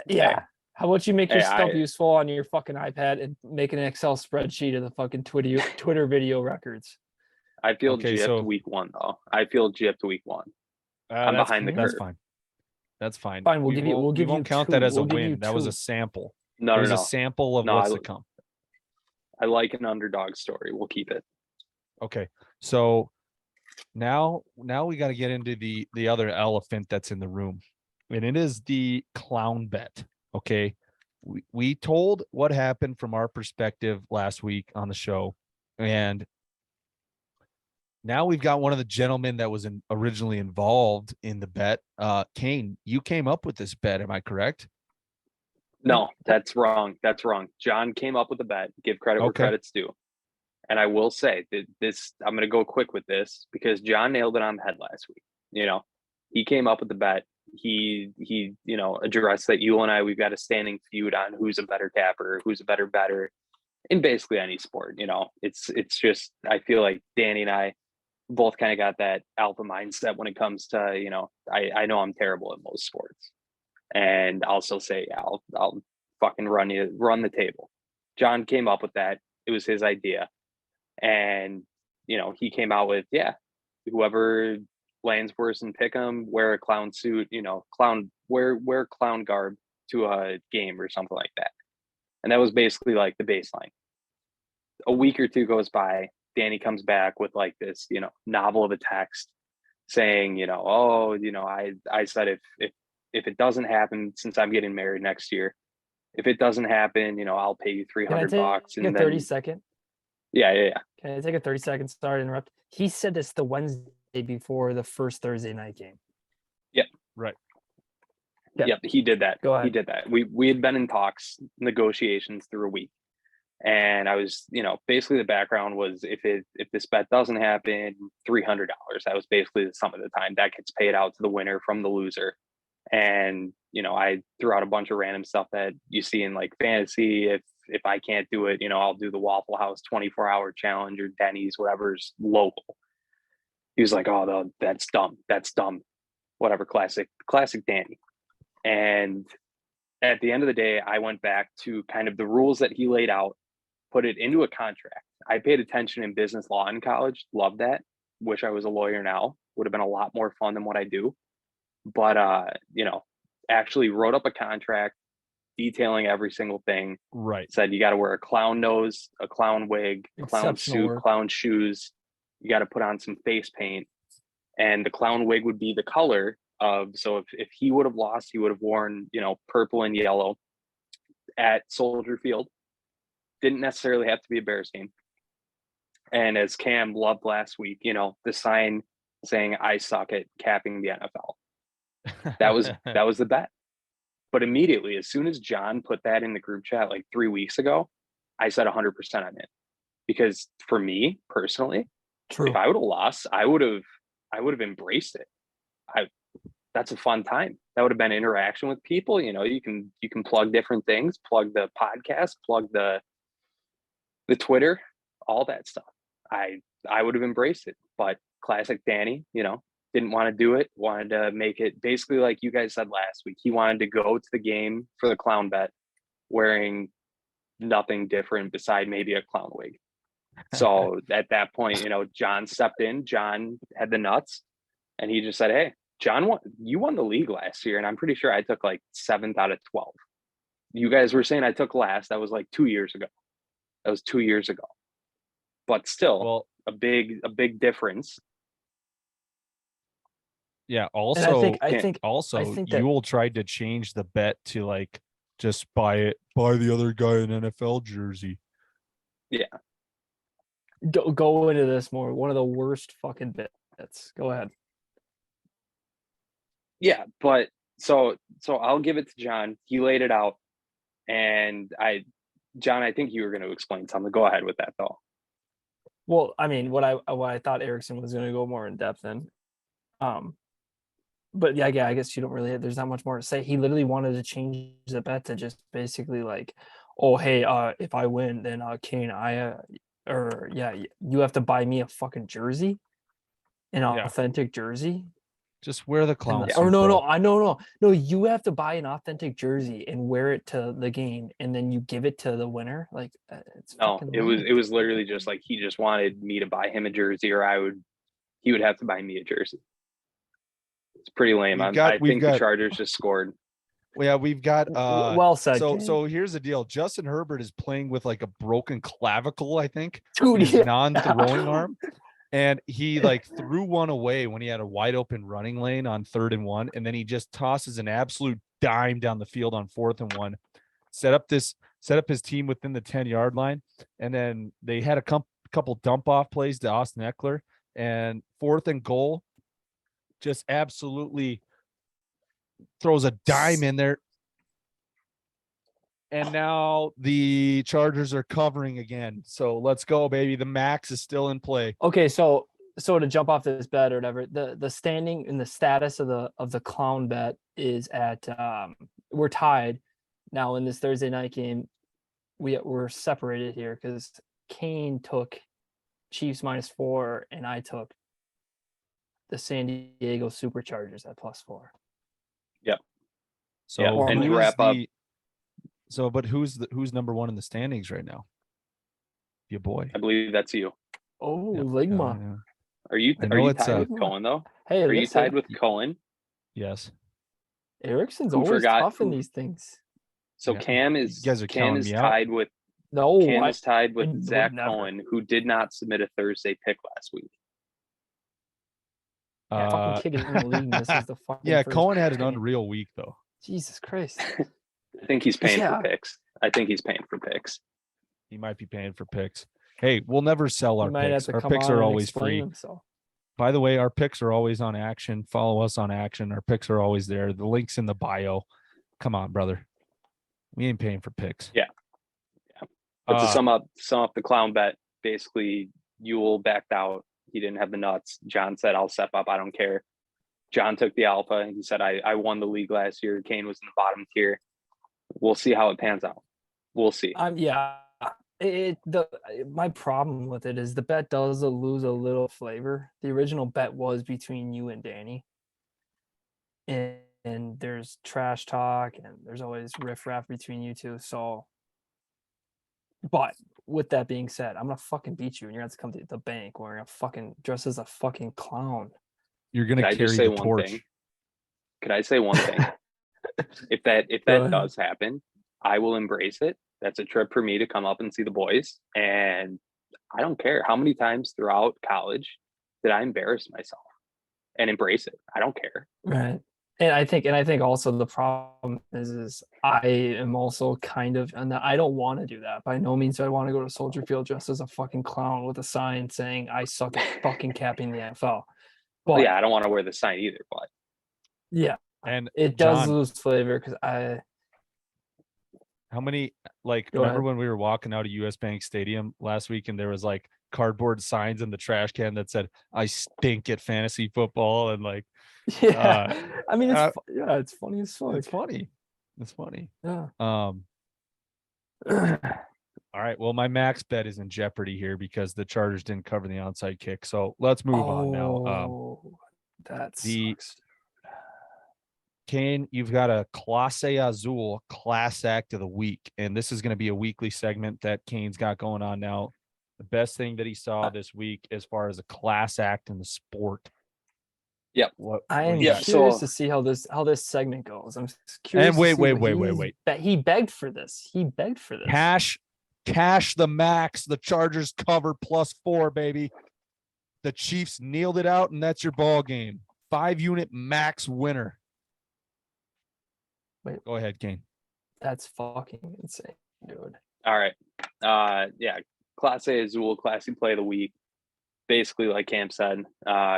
Yeah. Hey. How about you make Hey, yourself useful on your fucking iPad and make an Excel spreadsheet of the fucking Twitter video records? I feel Okay, gypped so- week 1 though. I feel gypped week 1. I'm behind the curve. That's fine. That's fine. Fine, We won't count that as a win. That was a sample. No, It was no. a sample of No, what's to come. I like an underdog story. We'll keep it. Okay. So now we got to get into the other elephant that's in the room. And it is the clown bet. Okay. We told what happened from our perspective last week on the show. And now we've got one of the gentlemen that was originally involved in the bet. Kane, you came up with this bet. Am I correct? No, that's wrong. That's wrong. John came up with the bet. Give credit where credit's due. And I will say that I'm going to go quick with this because John nailed it on the head last week. You know, he came up with the bet. He addressed that you and I, we've got a standing feud on who's a better capper, who's a better better in basically any sport. You know, it's just, I feel like Danny and I both kind of got that alpha mindset when it comes to, you know, I know I'm terrible at most sports. And I'll still say, yeah, I'll fucking run the table. John came up with that. It was his idea. And, you know, he came out with, yeah, whoever lands worse and pick him, wear a clown suit, you know, wear clown garb to a game or something like that. And that was basically like the baseline. A week or two goes by. Danny comes back with like this, you know, novel of a text saying, you know, oh, you know, I said if it doesn't happen, since I'm getting married next year, if it doesn't happen, you know, I'll pay you $300. And then 30-second. Yeah. Can I take a 30-second? Sorry to interrupt. He said this the Wednesday before the first Thursday night game. Yep. Right. Yep. He did that. Go ahead. He did that. We had been in talks, negotiations through a week. And I was, you know, basically the background was if this bet doesn't happen, $300. That was basically the sum of the time that gets paid out to the winner from the loser. And, you know, I threw out a bunch of random stuff that you see in like fantasy. If I can't do it, you know, I'll do the Waffle House 24-hour challenge or Denny's, whatever's local. He was like, oh, that's dumb. That's dumb. Whatever. Classic Danny. And at the end of the day, I went back to kind of the rules that he laid out, put it into a contract. I paid attention in business law in college. Loved that. Wish I was a lawyer now. Would have been a lot more fun than what I do. But, you know, actually wrote up a contract detailing every single thing. Right. Said you got to wear a clown nose, a clown wig, clown suit, clown shoes. You got to put on some face paint. And the clown wig would be the color of, so if he would have lost, he would have worn, you know, purple and yellow at Soldier Field. Didn't necessarily have to be a Bears game. And as Cam loved last week, you know, the sign saying I suck at capping the NFL. That was the bet. But immediately, as soon as John put that in the group chat like 3 weeks ago, I said 100% I'm in. Because for me personally, if I would have lost, I would have embraced it. That's a fun time. That would have been interaction with people. You know, you can plug different things, plug the podcast, plug the Twitter, all that stuff. I would have embraced it. But classic Danny, you know, didn't want to do it, wanted to make it basically like you guys said last week. He wanted to go to the game for the clown bet wearing nothing different beside maybe a clown wig. So at that point, you know, John stepped in. John had the nuts, and he just said, "Hey, John, you won the league last year, and I'm pretty sure I took like 7th out of 12. You guys were saying I took last. That was like 2 years ago. But still, well, a big difference." Yeah. Also, I think Ewell tried to change the bet to like just buy the other guy an NFL jersey. Yeah. Go into this more. One of the worst fucking bets. Go ahead. Yeah, but so I'll give it to John. He laid it out, and John, I think you were going to explain something. Go ahead with that though. Well, I mean, what I thought Erickson was going to go more in depth in, but yeah, I guess you don't really. There's not much more to say. He literally wanted to change the bet to just basically like, oh hey, if I win, then Kain, you have to buy me a fucking jersey, an authentic jersey. Just wear the clown suit. Or no, you have to buy an authentic jersey and wear it to the game, and then you give it to the winner. Like, it's it was literally just like he just wanted me to buy him a jersey, or he would have to buy me a jersey. It's pretty lame. I think the Chargers just scored. Well, yeah, we've got well said. So here's the deal. Justin Herbert is playing with like a broken clavicle, I think. Dude, non-throwing arm. And he like threw one away when he had a wide open running lane on 3rd and 1. And then he just tosses an absolute dime down the field on 4th and 1. Set up his team within the 10-yard line. And then they had a couple dump off plays to Austin Eckler, and 4th and goal, just absolutely throws a dime in there. And now the Chargers are covering again. So let's go, baby. The max is still in play. Okay, so to jump off this bet or whatever, the standing and the status of the clown bet is at we're tied now in this Thursday night game. We're separated here because Kain took Chiefs -4 and I took the San Diego Superchargers at +4. Yep. So and to wrap up. So, but who's number 1 in the standings right now? Your boy. I believe that's you. Oh, yep. Ligma. Are you tied with Cohen though? Hey, are you tied with Cohen? Yes. Erickson's always tough in these things. So Cam is tied with Zach Cohen, who did not submit a Thursday pick last week. Fucking kid is in the league. This is the fucking Cohen had an unreal week though. Jesus Christ. I think he's paying for picks. He might be paying for picks. Hey, we'll never sell our picks. Our picks are always free. By the way, our picks are always on Action. Follow us on Action. Our picks are always there. The link's in the bio. Come on, brother. We ain't paying for picks. Yeah. But to sum up the clown bet, basically Ewell backed out. He didn't have the nuts. John said, I'll step up. I don't care. John took the alpha. He said, I won the league last year. Kain was in the bottom tier. We'll see how it pans out. We'll see. My problem with it is the bet does lose a little flavor. The original bet was between you and Danny, and there's trash talk and there's always riffraff between you two. So, but with that being said, I'm gonna fucking beat you, and you're gonna have to come to the bank wearing a fucking dress as a fucking clown. You're gonna carry the torch. Could I say one thing? If that does happen, I will embrace it. That's a trip for me to come up and see the boys. And I don't care how many times throughout college did I embarrass myself and embrace it. I don't care. Right. And I think also the problem is I am also kind of, and I don't want to do that. By no means do I want to go to Soldier Field just as a fucking clown with a sign saying I suck at fucking capping the NFL. But yeah, I don't want to wear the sign either, but yeah, and it does John, lose flavor because how many, like, Go remember ahead. when we were walking out of US Bank Stadium last week and there was like cardboard signs in the trash can that said, "I stink at fantasy football," and like, yeah, I mean, uh, it's funny as fuck. it's funny. It's funny. Yeah. All right. Well, my max bet is in jeopardy here because the Chargers didn't cover the onside kick. So let's move on now. That the sucks. Kane, you've got a Clase Azul class act of the week, and this is going to be a weekly segment that Kane's got going on now. The best thing that he saw this week as far as a class act in the sport. Yep. I am Yeah, curious so- to see how this segment goes. I'm curious. And wait. He begged for this. Cash the max. The Chargers cover +4, baby. The Chiefs kneeled it out, and that's your ball game. 5-unit max winner. Wait. Go ahead, Kane. That's fucking insane, dude. All right. Yeah, Class A Azul, classy play of the week. Basically, like Cam said,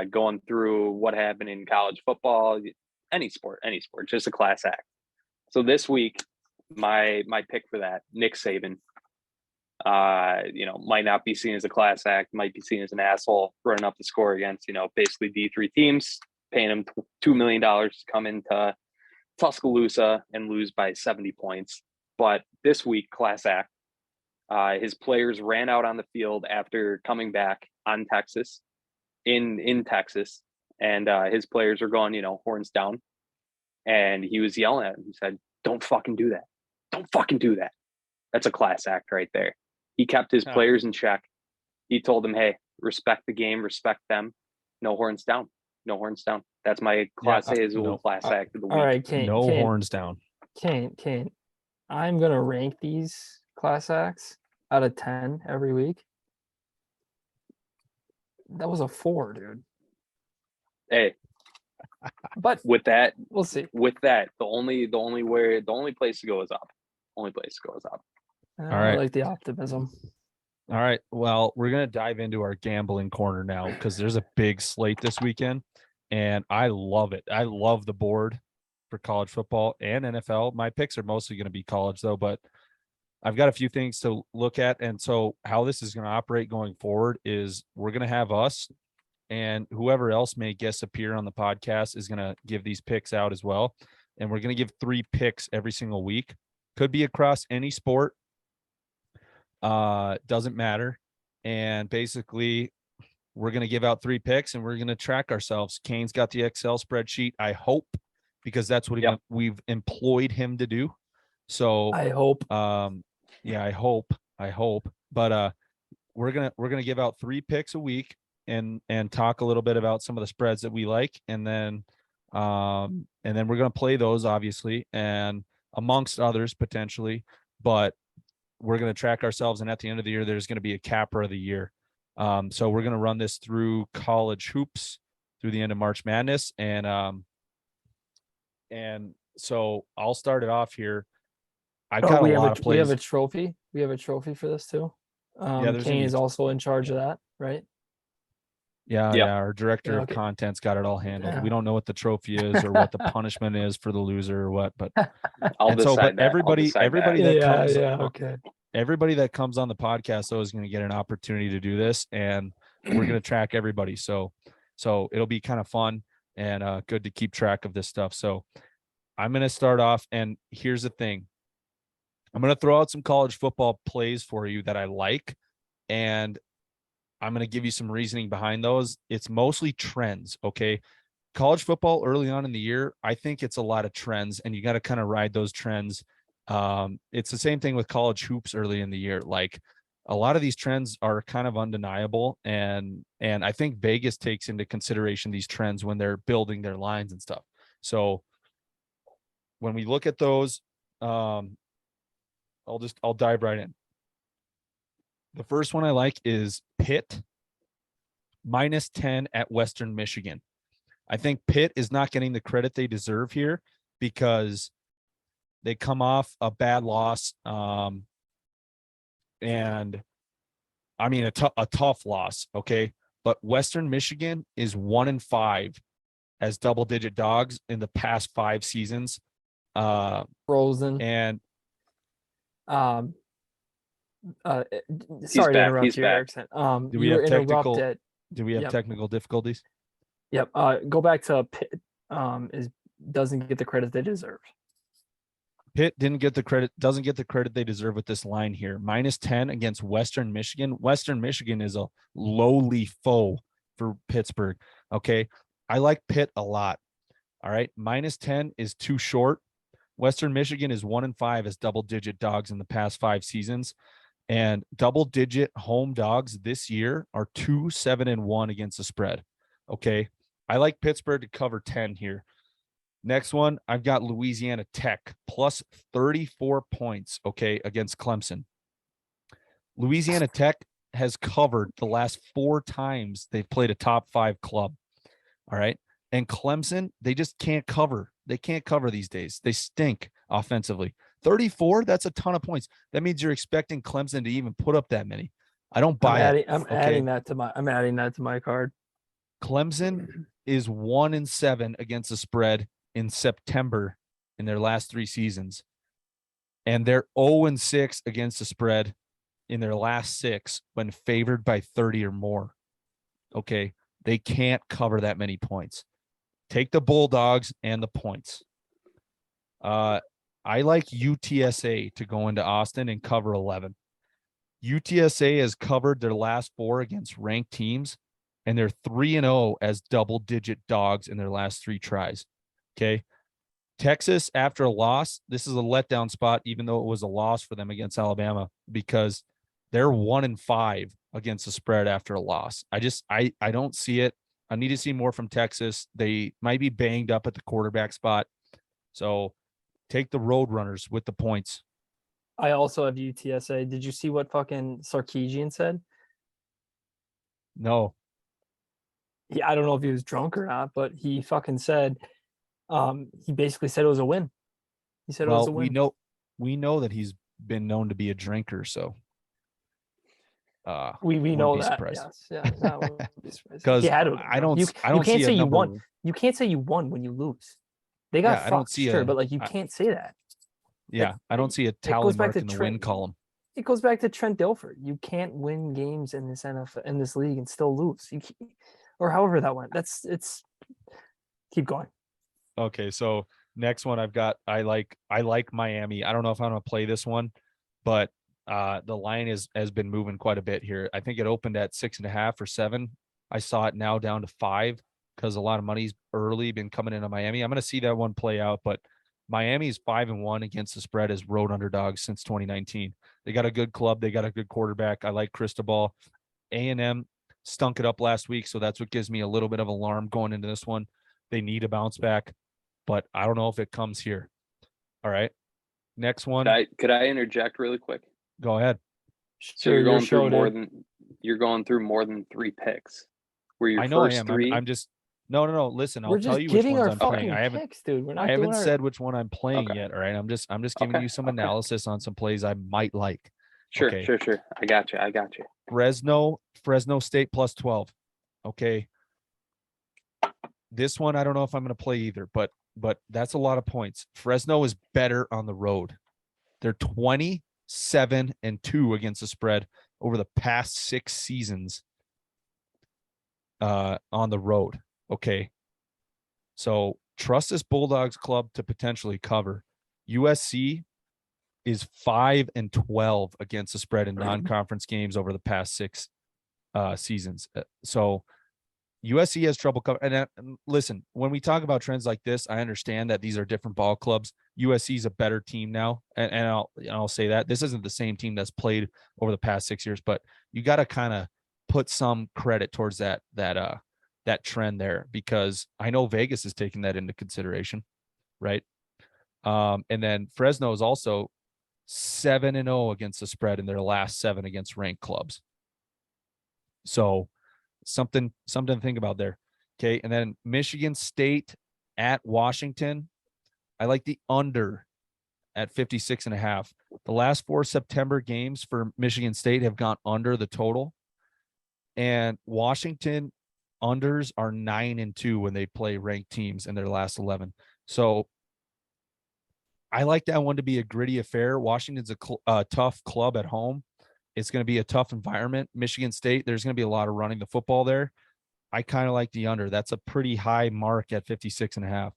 going through what happened in college football, any sport, just a class act. So this week, my pick for that, Nick Saban. Might not be seen as a class act, might be seen as an asshole running up the score against, basically D3 teams, paying him $2 million to come into Tuscaloosa and lose by 70 points. But this week, class act, his players ran out on the field after coming back on Texas, in Texas, and his players are going, horns down. And he was yelling at him. He said, "Don't fucking do that. Don't fucking do that." That's a class act right there. He kept his players in check. He told them, "Hey, respect the game, respect them. No horns down. No horns down." That's my Class A Azul class act of the week. All right, Kane. No horns down. Kane. I'm gonna rank these class acts out of 10 every week. That was a 4, dude. Hey, but with that, we'll see. With that, the only place to go is up. Only place to go is up. All right. I like the optimism. All right. Well, we're going to dive into our gambling corner now because there's a big slate this weekend, and I love it. I love the board for college football and NFL. My picks are mostly going to be college, though, but I've got a few things to look at. And so how this is going to operate going forward is we're going to have us and whoever else may guest appear on the podcast is going to give these picks out as well. And we're going to give 3 picks every single week. Could be across any sport. Doesn't matter. And basically, we're going to give out 3 picks and we're going to track ourselves. Kane's got the Excel spreadsheet, I hope, because that's what we've employed him to do. So I hope. Yeah, I hope. But we're gonna give out 3 picks a week and talk a little bit about some of the spreads that we like, and then we're gonna play those obviously, and amongst others potentially. But we're gonna track ourselves, and at the end of the year, there's gonna be a capper of the year. So we're gonna run this through college hoops through the end of March Madness, and so I'll start it off here. I got a lot of plays. We have a trophy. We have a trophy for this too. Kane is also in charge of that, right? Yeah. Our director of content's got it all handled. Yeah. We don't know what the trophy is or what the punishment is for the loser or what, but everybody that comes on the podcast though is going to get an opportunity to do this, and we're going to track everybody. So it'll be kind of fun and good to keep track of this stuff. So I'm going to start off, and here's the thing. I'm going to throw out some college football plays for you that I like, and I'm going to give you some reasoning behind those. It's mostly trends, okay? College football early on in the year, I think it's a lot of trends, and you got to kind of ride those trends. It's the same thing with college hoops early in the year. Like, a lot of these trends are kind of undeniable, and I think Vegas takes into consideration these trends when they're building their lines and stuff. So when we look at those, I'll dive right in. The first one I like is Pitt -10 at Western Michigan. I think Pitt is not getting the credit they deserve here because they come off a bad loss. And I mean, a tough loss. Okay. but Western Michigan is 1-5 as double-digit dogs in the past 5 seasons. Frozen. And sorry to interrupt you, Erickson. do we have technical difficulties? Yep. Go back to Pitt. Doesn't get the credit they deserve. Pitt doesn't get the credit they deserve with this line here. -10 against Western Michigan. Western Michigan is a lowly foe for Pittsburgh. Okay. I like Pitt a lot. All right. -10 is too short. Western Michigan is 1-5 as double-digit dogs in the past 5 seasons. And double-digit home dogs this year are 2-7-1 against the spread. Okay. I like Pittsburgh to cover 10 here. Next one, I've got Louisiana Tech plus 34 points, okay, against Clemson. Louisiana Tech has covered the last 4 times they've played a top 5 club. All right. And Clemson, they just can't cover. They can't cover these days. They stink offensively. 34, that's a ton of points. That means you're expecting Clemson to even put up that many. I don't buy it. I'm adding that to my card. Clemson is 1-7 against the spread in September in their last 3 seasons. And they're 0-6 against the spread in their last 6 when favored by 30 or more. Okay. They can't cover that many points. Take the Bulldogs and the points. I like UTSA to go into Austin and cover 11. UTSA has covered their last 4 against ranked teams, and they're 3-0 as double-digit dogs in their last 3 tries. Okay. Texas, after a loss, this is a letdown spot, even though it was a loss for them against Alabama, because they're 1-5 against the spread after a loss. I don't see it. I need to see more from Texas. They might be banged up at the quarterback spot. So take the Roadrunners with the points. I also have UTSA. Did you see what fucking Sarkisian said? No. Yeah, I don't know if he was drunk or not, but he fucking said, he basically said it was a win. He said it was a win. We know that he's been known to be a drinker, so we know that. Surprised. Yes, yeah. Because I don't can't see say you number... won. You can't say you won when you lose. They got fucked, sure, but like you can't say that. Yeah, I don't see a tally mark in the win column. It goes back to Trent Dilfer. You can't win games in this NFL, in this league, and still lose. Or however that went. It's. Keep going. Okay, so next one I've got. I like Miami. I don't know if I'm gonna play this one, but the line has been moving quite a bit here. I think it opened at 6.5 or 7. I saw it now down to 5 because a lot of money's early been coming into Miami. I'm going to see that one play out, but Miami is 5-1 against the spread as road underdogs since 2019. They got a good club. They got a good quarterback. I like Cristobal. A&M stunk it up last week, so that's what gives me a little bit of alarm going into this one. They need a bounce back, but I don't know if it comes here. All right. Next one. Could I interject really quick? Go ahead. So you're going through more than 3 picks. Were your first 3? I'm just no. Listen, I'll tell you which ones I'm playing. Picks, dude. I haven't said which one I'm playing yet. All right. I'm just giving you some analysis on some plays I might like. Sure. I got you. Fresno State plus 12. Okay. This one I don't know if I'm going to play either, but that's a lot of points. Fresno is better on the road. They're 27-2 against the spread over the past 6 seasons on the road. Okay. So trust this Bulldogs club to potentially cover. USC is 5-12 against the spread in non-conference games over the past 6 seasons. So USC has trouble covering. And listen, when we talk about trends like this, I understand that these are different ball clubs. USC is a better team now, and I'll say that this isn't the same team that's played over the past 6 years, but you got to kind of put some credit towards that trend there, because I know Vegas is taking that into consideration, right? And then Fresno is also 7-0 against the spread in their last 7 against ranked clubs. So something to think about there. Okay. And then Michigan State at Washington. I like the under at 56.5. The last 4 September games for Michigan State have gone under the total. And Washington unders are 9-2 when they play ranked teams in their last 11. So I like that one to be a gritty affair. Washington's a tough club at home. It's going to be a tough environment. Michigan State, there's going to be a lot of running the football there. I kind of like the under. That's a pretty high mark at 56.5.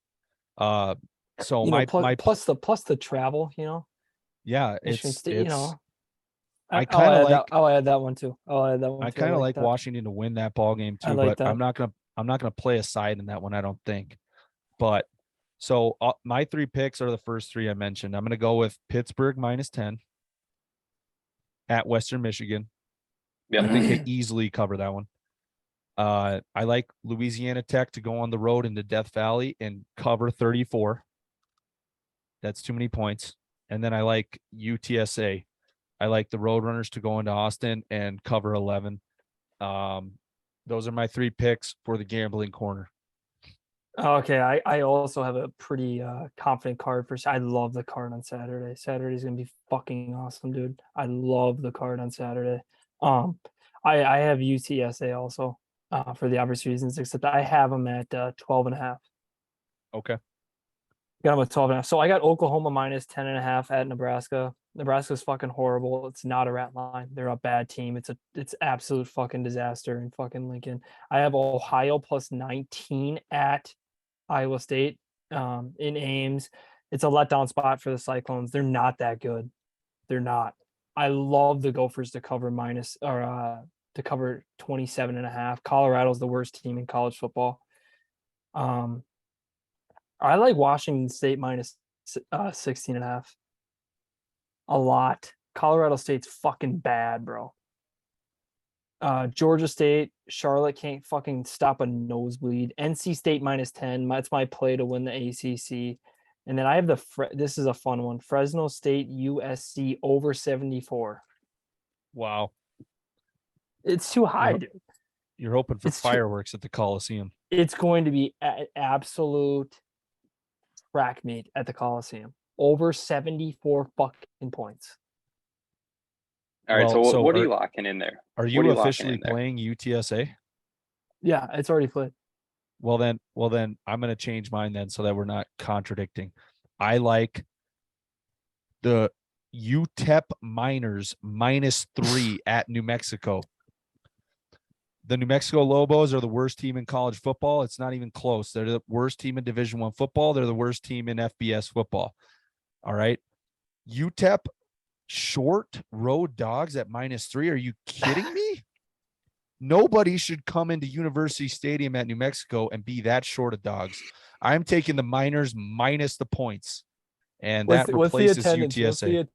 So plus the travel, yeah, Michigan State, it's I kind of like. I'll add that one too. I kind of like Washington to win that ball game too, but I'm not gonna play a side in that one. I don't think. But so my 3 picks are the first 3 I mentioned. I'm gonna go with Pittsburgh -10 at Western Michigan. Yeah, I think they easily cover that one. I like Louisiana Tech to go on the road into Death Valley and cover 34. That's too many points. And then I like UTSA. I like the Roadrunners to go into Austin and cover 11. Those are my 3 picks for the gambling corner. Okay, I also have a pretty confident card I love the card on Saturday. Saturday's gonna be fucking awesome, dude. I love the card on Saturday. I have UTSA also for the obvious reasons, except I have them at 12.5. Okay. Got them at 12.5. So I got Oklahoma -10.5 at Nebraska. Nebraska's fucking horrible. It's not a rat line. They're a bad team. It's absolute fucking disaster in fucking Lincoln. I have Ohio +19 at Iowa State in Ames. It's a letdown spot for the Cyclones. They're not that good. They're not. I love the Gophers to cover to cover 27.5. Colorado's the worst team in college football. I like Washington State -16.5. A lot. Colorado State's fucking bad, bro. Georgia State, Charlotte can't fucking stop a nosebleed. NC State -10. That's my play to win the ACC. And then I have this is a fun one. Fresno State USC over 74. Wow. It's too high, dude. You're hoping for fireworks at the Coliseum. It's going to be absolute track meet at the Coliseum. Over 74 fucking points. All right, so what are you locking in there? Are you officially playing UTSA? Yeah, it's already played. Well then I'm going to change mine then so that we're not contradicting. I like the UTEP Miners -3 at New Mexico. The New Mexico Lobos are the worst team in college football. It's not even close. They're the worst team in Division I football. They're the worst team in FBS football. All right. UTEP short road dogs at -3. Are you kidding me? Nobody should come into University Stadium at New Mexico and be that short of dogs. I'm taking the Miners minus the points, and that replaces UTSA.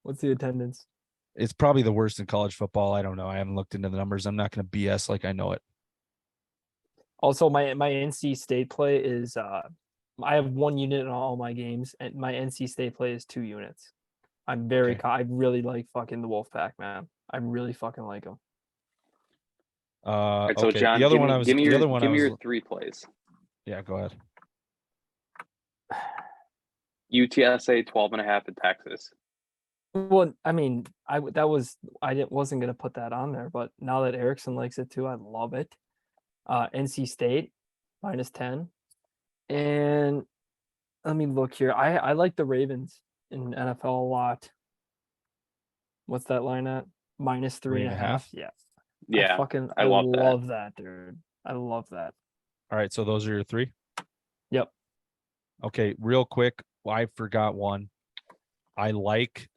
What's the attendance? It's probably the worst in college football. I don't know. I haven't looked into the numbers. I'm not going to BS like I know it. Also, my NC State play is I have 1 unit in all my games, and my NC State play is 2 units. I'm I really like fucking the Wolfpack, man. I really fucking like them. Right, so okay. John, give me your 3 plays. Yeah, go ahead. UTSA 12.5 at Texas. Well, I mean, wasn't gonna put that on there, but now that Erickson likes it too, I love it. NC State -10, and let me look here. I like the Ravens in NFL a lot. What's that line at? -3.5. Yeah. I love that, dude. I love that. All right, so those are your 3. Yep. Okay, real quick. I forgot one. I like.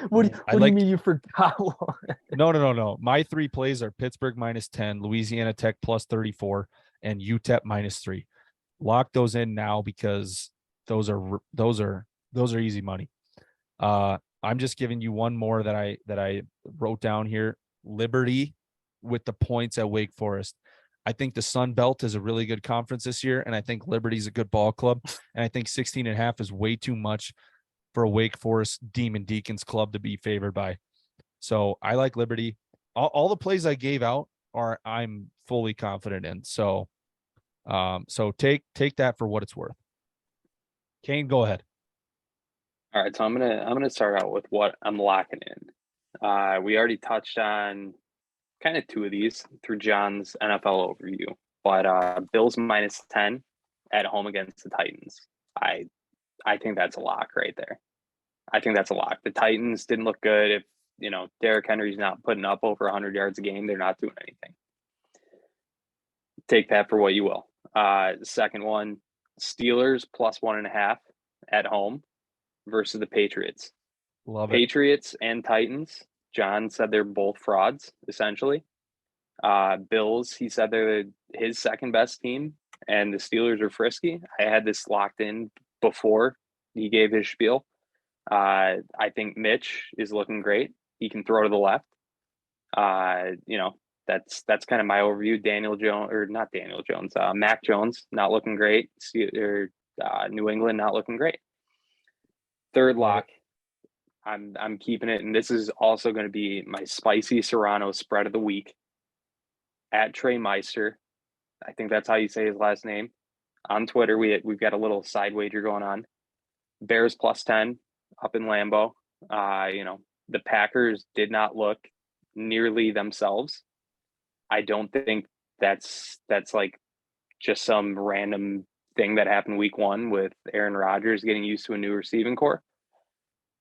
What do you mean you forgot one? No. My 3 plays are Pittsburgh -10, Louisiana Tech +34, and UTEP -3. Lock those in now because those are easy money. I'm just giving you one more that I wrote down here. Liberty with the points at Wake Forest. I think the Sun Belt is a really good conference this year, and I think Liberty's a good ball club. And I think 16.5 is way too much for a Wake Forest Demon Deacons club to be favored by. So I like Liberty. All the plays I gave out I'm fully confident in. So take that for what it's worth. Kane, go ahead. All right, so I'm gonna start out with what I'm locking in. We already touched on kind of two of these through John's NFL overview, but Bills -10 at home against the Titans. I think that's a lock right there. I think that's a lock. The Titans didn't look good. If, Derrick Henry's not putting up over 100 yards a game, they're not doing anything. Take that for what you will. Second one, Steelers +1.5 at home versus the Patriots. Love it. Patriots and Titans. John said they're both frauds, essentially. Bills, he said they're his second best team, and the Steelers are frisky. I had this locked in before he gave his spiel. I think Mitch is looking great. He can throw to the left. That's kind of my overview. Mac Jones not looking great. New England not looking great. Third lock, I'm keeping it, and this is also going to be my spicy Serrano spread of the week at Trey Meister. I think that's how you say his last name. On Twitter, we've got a little side wager going on. Bears +10 up in Lambeau. The Packers did not look nearly themselves. I don't think that's like just some random thing that happened week one with Aaron Rodgers getting used to a new receiving core.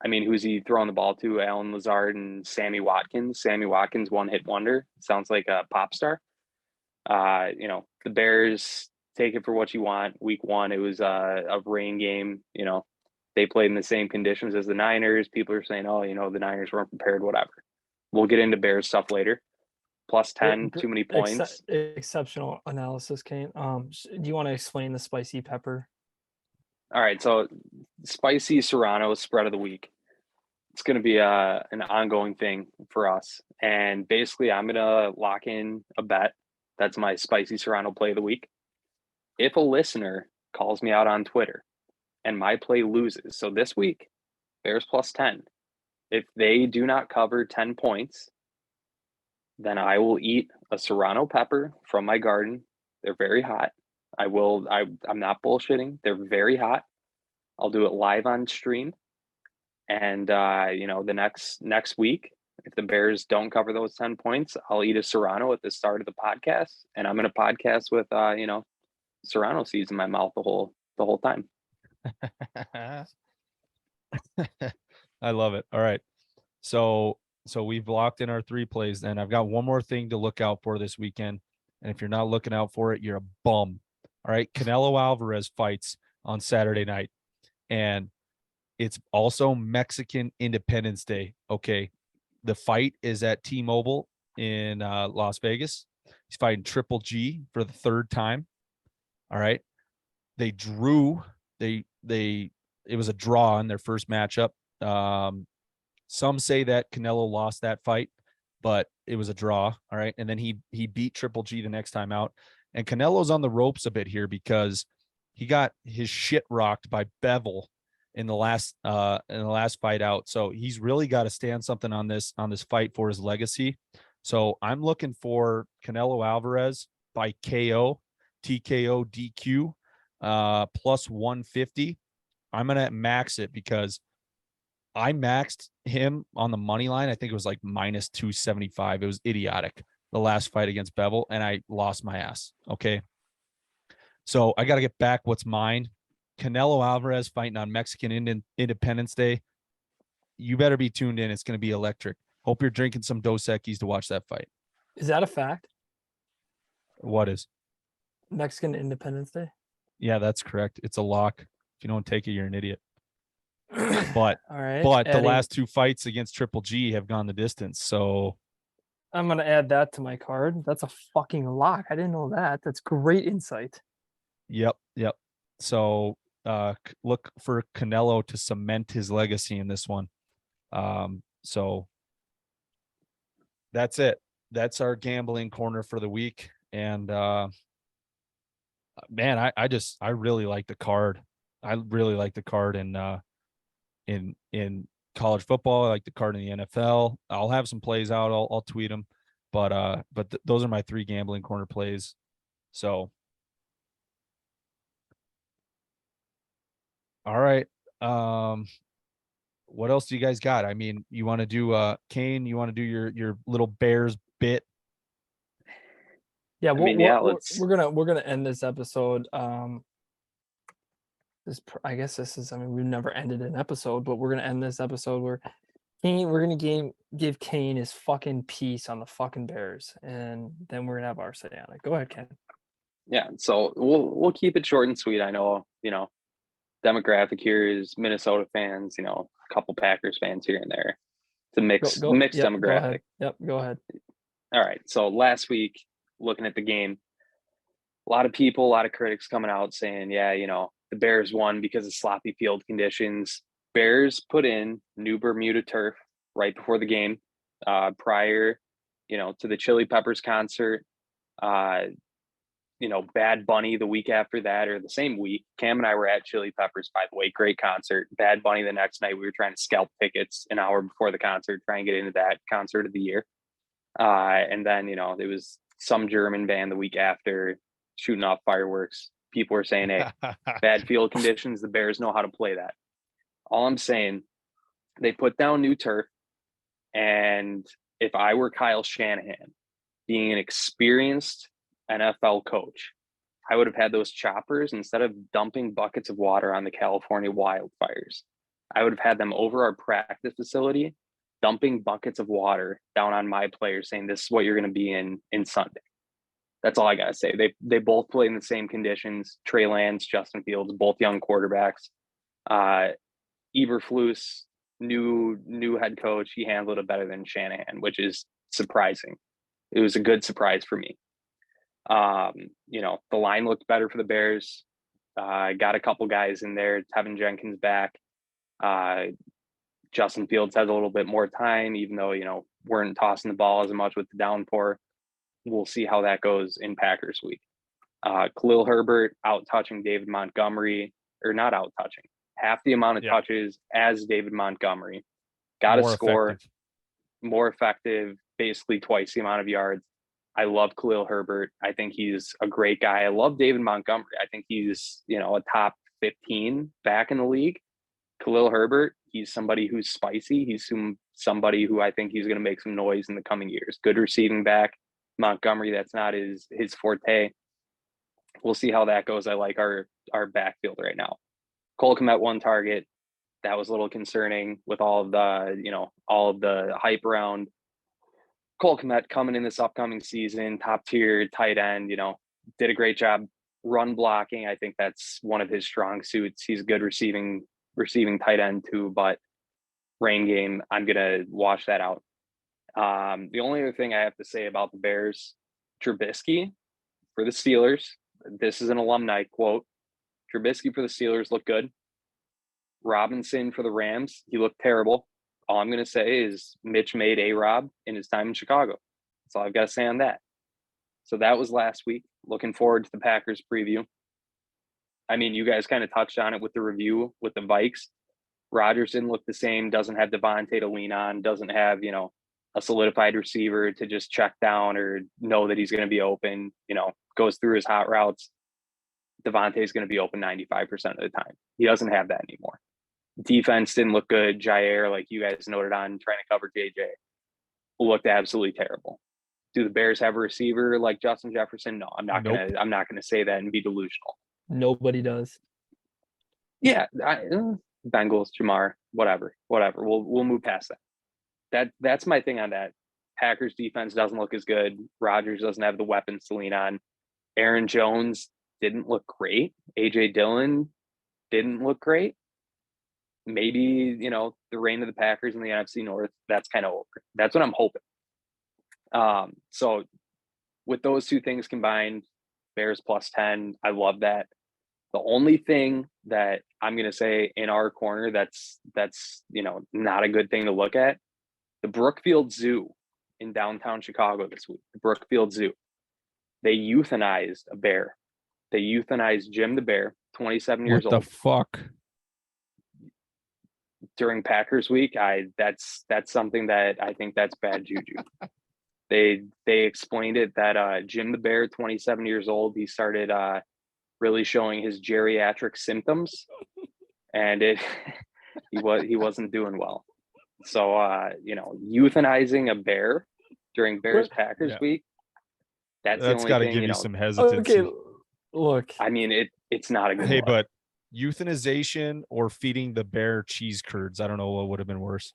I mean, who's he throwing the ball to? Allen Lazard and Sammy Watkins. Sammy Watkins, one-hit wonder. Sounds like a pop star. The Bears, take it for what you want. Week one, it was a rain game. They played in the same conditions as the Niners. People are saying, the Niners weren't prepared, whatever. We'll get into Bears stuff later. +10, too many points. Exceptional analysis, Kane. Do you want to explain the spicy pepper? All right, so spicy Serrano spread of the week. It's going to be an ongoing thing for us. And basically, I'm going to lock in a bet. That's my spicy Serrano play of the week. If a listener calls me out on Twitter and my play loses, so this week, Bears +10, if they do not cover 10 points, then I will eat a Serrano pepper from my garden. They're very hot. I'm not bullshitting. They're very hot. I'll do it live on stream. And, the next week, if the Bears don't cover those 10 points, I'll eat a Serrano at the start of the podcast. And I'm going to podcast with, Serrano seeds in my mouth the whole time. I love it. All right. So we've locked in our 3 plays, and I've got one more thing to look out for this weekend. And if you're not looking out for it, you're a bum. All right. Canelo Alvarez fights on Saturday night, and it's also Mexican Independence Day. Okay. The fight is at T-Mobile in Las Vegas. He's fighting Triple G for the 3rd time. All right. They drew. It was a draw in their first matchup. Some say that Canelo lost that fight, but it was a draw. All right. And then he beat Triple G the next time out. And Canelo's on the ropes a bit here because he got his shit rocked by Bevel in the last fight out. So he's really got to stand something on this fight for his legacy. So I'm looking for Canelo Alvarez by KO, TKO, DQ, +150. I'm going to max it because I maxed him on the money line. I think it was like -275. It was idiotic, the last fight against Bevel, and I lost my ass. Okay. So I got to get back what's mine. Canelo Alvarez fighting on Mexican Independence Day. You better be tuned in. It's going to be electric. Hope you're drinking some Dos Equis to watch that fight. Is that a fact? What is? Mexican Independence Day? Yeah, that's correct. It's a lock. If you don't take it, you're an idiot. But all right. But the last 2 fights against Triple G have gone the distance. So I'm going to add that to my card. That's a fucking lock. I didn't know that. That's great insight. Yep. So look for Canelo to cement his legacy in this one. So that's it. That's our gambling corner for the week. And man, I really like the card. I really like the card in college football. I like the card in the NFL. I'll have some plays out. I'll tweet them, but those are my 3 gambling corner plays. So, all right. What else do you guys got? I mean, you want to do Kane? You want to do your little Bears bit Yeah, let's. we're gonna end this episode. I guess this is. I mean, we've never ended an episode, but we're gonna end this episode where we're gonna give Kane his fucking piece on the fucking Bears, and then we're gonna have our say on it. Go ahead, Ken. Yeah, so we'll keep it short and sweet. I know, demographic here is Minnesota fans, a couple Packers fans here and there. It's a mixed demographic. Go ahead. Yep, go ahead. All right. So last week, looking at the game, a lot of critics coming out saying, yeah, the Bears won because of sloppy field conditions. Bears put in new Bermuda turf right before the game, prior, to the Chili Peppers concert. Bad Bunny the week after that, or the same week. Cam and I were at Chili Peppers, by the way, great concert. Bad Bunny the next night. We were trying to scalp tickets an hour before the concert, try and get into that concert of the year. And then, there was some German band the week after shooting off fireworks. People were saying, hey, bad field conditions, the Bears know how to play that. All I'm saying, they put down new turf. And if I were Kyle Shanahan, being an experienced NFL coach, I would have had those choppers, instead of dumping buckets of water on the California wildfires, I would have had them over our practice facility, dumping buckets of water down on my players, saying, this is what you're going to be in Sunday. That's all I got to say. They both play in the same conditions. Trey Lance, Justin Fields, both young quarterbacks. Eberflus, new head coach, he handled it better than Shanahan, which is surprising. It was a good surprise for me. The line looked better for the Bears. Got a couple guys in there. Tevin Jenkins back. Justin Fields has a little bit more time, even though, weren't tossing the ball as much with the downpour. We'll see how that goes in Packers week. Khalil Herbert out touching David Montgomery, or not out touching, half the amount of touches as David Montgomery. Got to score, more effective, basically twice the amount of yards. I love Khalil Herbert. I think he's a great guy. I love David Montgomery. I think he's, a top 15 back in the league. Khalil Herbert, he's somebody who's spicy. He's somebody who I think he's going to make some noise in the coming years. Good receiving back. Montgomery, that's not his forte. We'll see how that goes. I like our backfield right now. Cole Kmet, 1 target. That was a little concerning with all of the hype around Cole Kmet coming in this upcoming season, top tier tight end, did a great job run blocking. I think that's one of his strong suits. He's a good receiving tight end too, but rain game, I'm going to wash that out. The only other thing I have to say about the Bears, Trubisky for the Steelers, this is an alumni quote. Trubisky for the Steelers looked good. Robinson for the Rams, he looked terrible. All I'm going to say is Mitch made A-Rob in his time in Chicago. That's all I've got to say on that. So that was last week. Looking forward to the Packers preview. I mean, you guys kind of touched on it with the review with the Vikes. Rodgers didn't look the same, doesn't have Devontae to lean on, doesn't have, a solidified receiver to just check down or know that he's going to be open, goes through his hot routes. Devontae's going to be open 95% of the time. He doesn't have that anymore. Defense didn't look good. Jair, like you guys noted on trying to cover JJ, looked absolutely terrible. Do the Bears have a receiver like Justin Jefferson? No, I'm not gonna say that and be delusional. Nobody does. Yeah, Bengals, Jamar, whatever. We'll move past that. That's my thing on that. Packers defense doesn't look as good. Rodgers doesn't have the weapons to lean on. Aaron Jones didn't look great. AJ Dillon didn't look great. Maybe, the reign of the Packers in the NFC North, that's kind of over. That's what I'm hoping. So with those two things combined, Bears +10, I love that. The only thing that I'm going to say in our corner that's not a good thing to look at, the Brookfield Zoo in downtown Chicago this week, the Brookfield Zoo, they euthanized a bear. They euthanized Jim the bear, 27 years old. What the fuck? During Packers week, that's something that I think that's bad juju. They explained it that Jim the bear, 27 years old, he started really showing his geriatric symptoms, and he wasn't doing well. So euthanizing a bear during Bears Packers week, That's the That's only got to thing, give you you know. some hesitancy. Okay, look. I mean, it's not a good Hey, look. but euthanization or feeding the bear cheese curds, I don't know what would have been worse.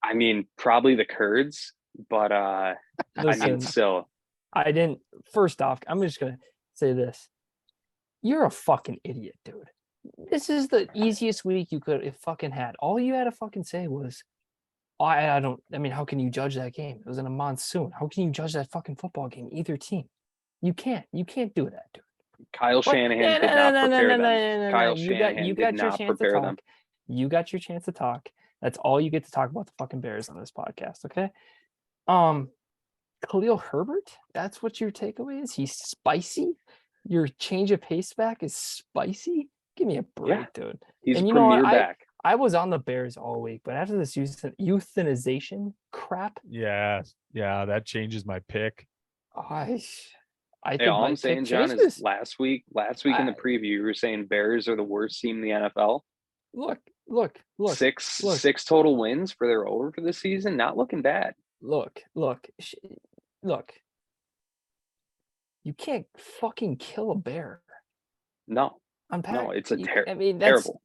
I mean, probably the curds, but I Listen, mean, still. I didn't. First off, I'm just gonna say this: you're a fucking idiot, dude. This is the easiest week you could have fucking had. All you had to fucking say was, I don't. I mean, how can you judge that game? It was in a monsoon. How can you judge that fucking football game? Either team. You can't. You can't do that, dude. Kyle Shanahan did not prepare them. Kyle Shanahan did not prepare them. You got your chance to talk. That's all you get to talk about the fucking Bears on this podcast, okay? Khalil Herbert, that's what your takeaway is? He's spicy? Your change of pace back is spicy? Give me a break, dude. He's and a premier back. I was on the Bears all week, but after this euthanization crap. Yeah, that changes my pick. I think all I'm saying, John, is last week in the preview, you were saying Bears are the worst team in the NFL. Look. Six total wins for their over for the season. Not looking bad. Look. You can't fucking kill a bear. No. No, it's terrible.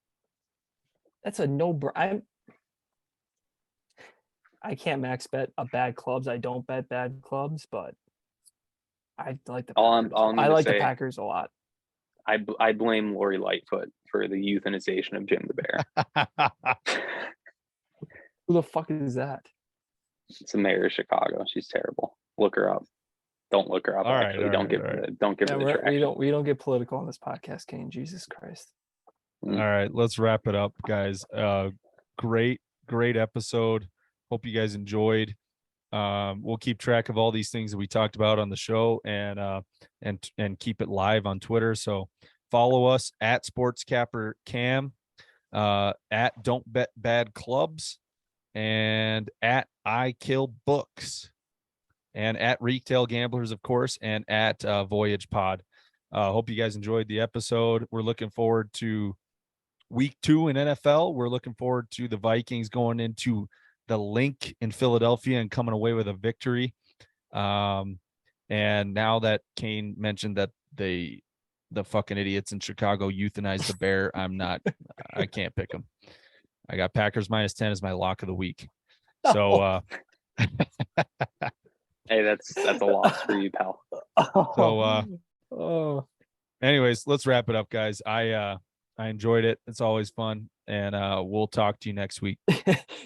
That's a no-brainer. I can't max bet a bad clubs. I don't bet bad clubs, but I like the Packers. I like the Packers a lot. I blame Lori Lightfoot for the euthanization of Jim the Bear. Who the fuck is that? It's the mayor of Chicago. She's terrible. Look her up. Don't look her up. Don't give her the trash. We don't get political on this podcast, Kane. Jesus Christ. All right, let's wrap it up, guys. Great episode. Hope you guys enjoyed. We'll keep track of all these things that we talked about on the show and keep it live on Twitter. So follow us at SportsCapperCam, at Don't Bet Bad Clubs, and at I Kill Books, and at Retail Gamblers, of course, and at Voyage Pod. Hope you guys enjoyed the episode. We're looking forward to week 2 in NFL. We're looking forward to the Vikings going into the Link in Philadelphia and coming away with a victory. And now that Kane mentioned that the fucking idiots in Chicago euthanized the bear, I can't pick them. I got Packers -10 as my lock of the week. So, hey, that's a loss for you, pal. So, anyways, let's wrap it up, guys. I enjoyed it. It's always fun, and we'll talk to you next week.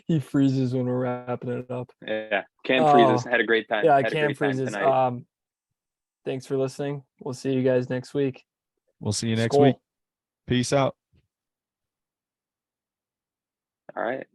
He freezes when we're wrapping it up. Yeah, Cam freezes. Had a great time. Yeah, Cam freezes. Thanks for listening. We'll see you guys next week. We'll see you next week. Peace out. All right.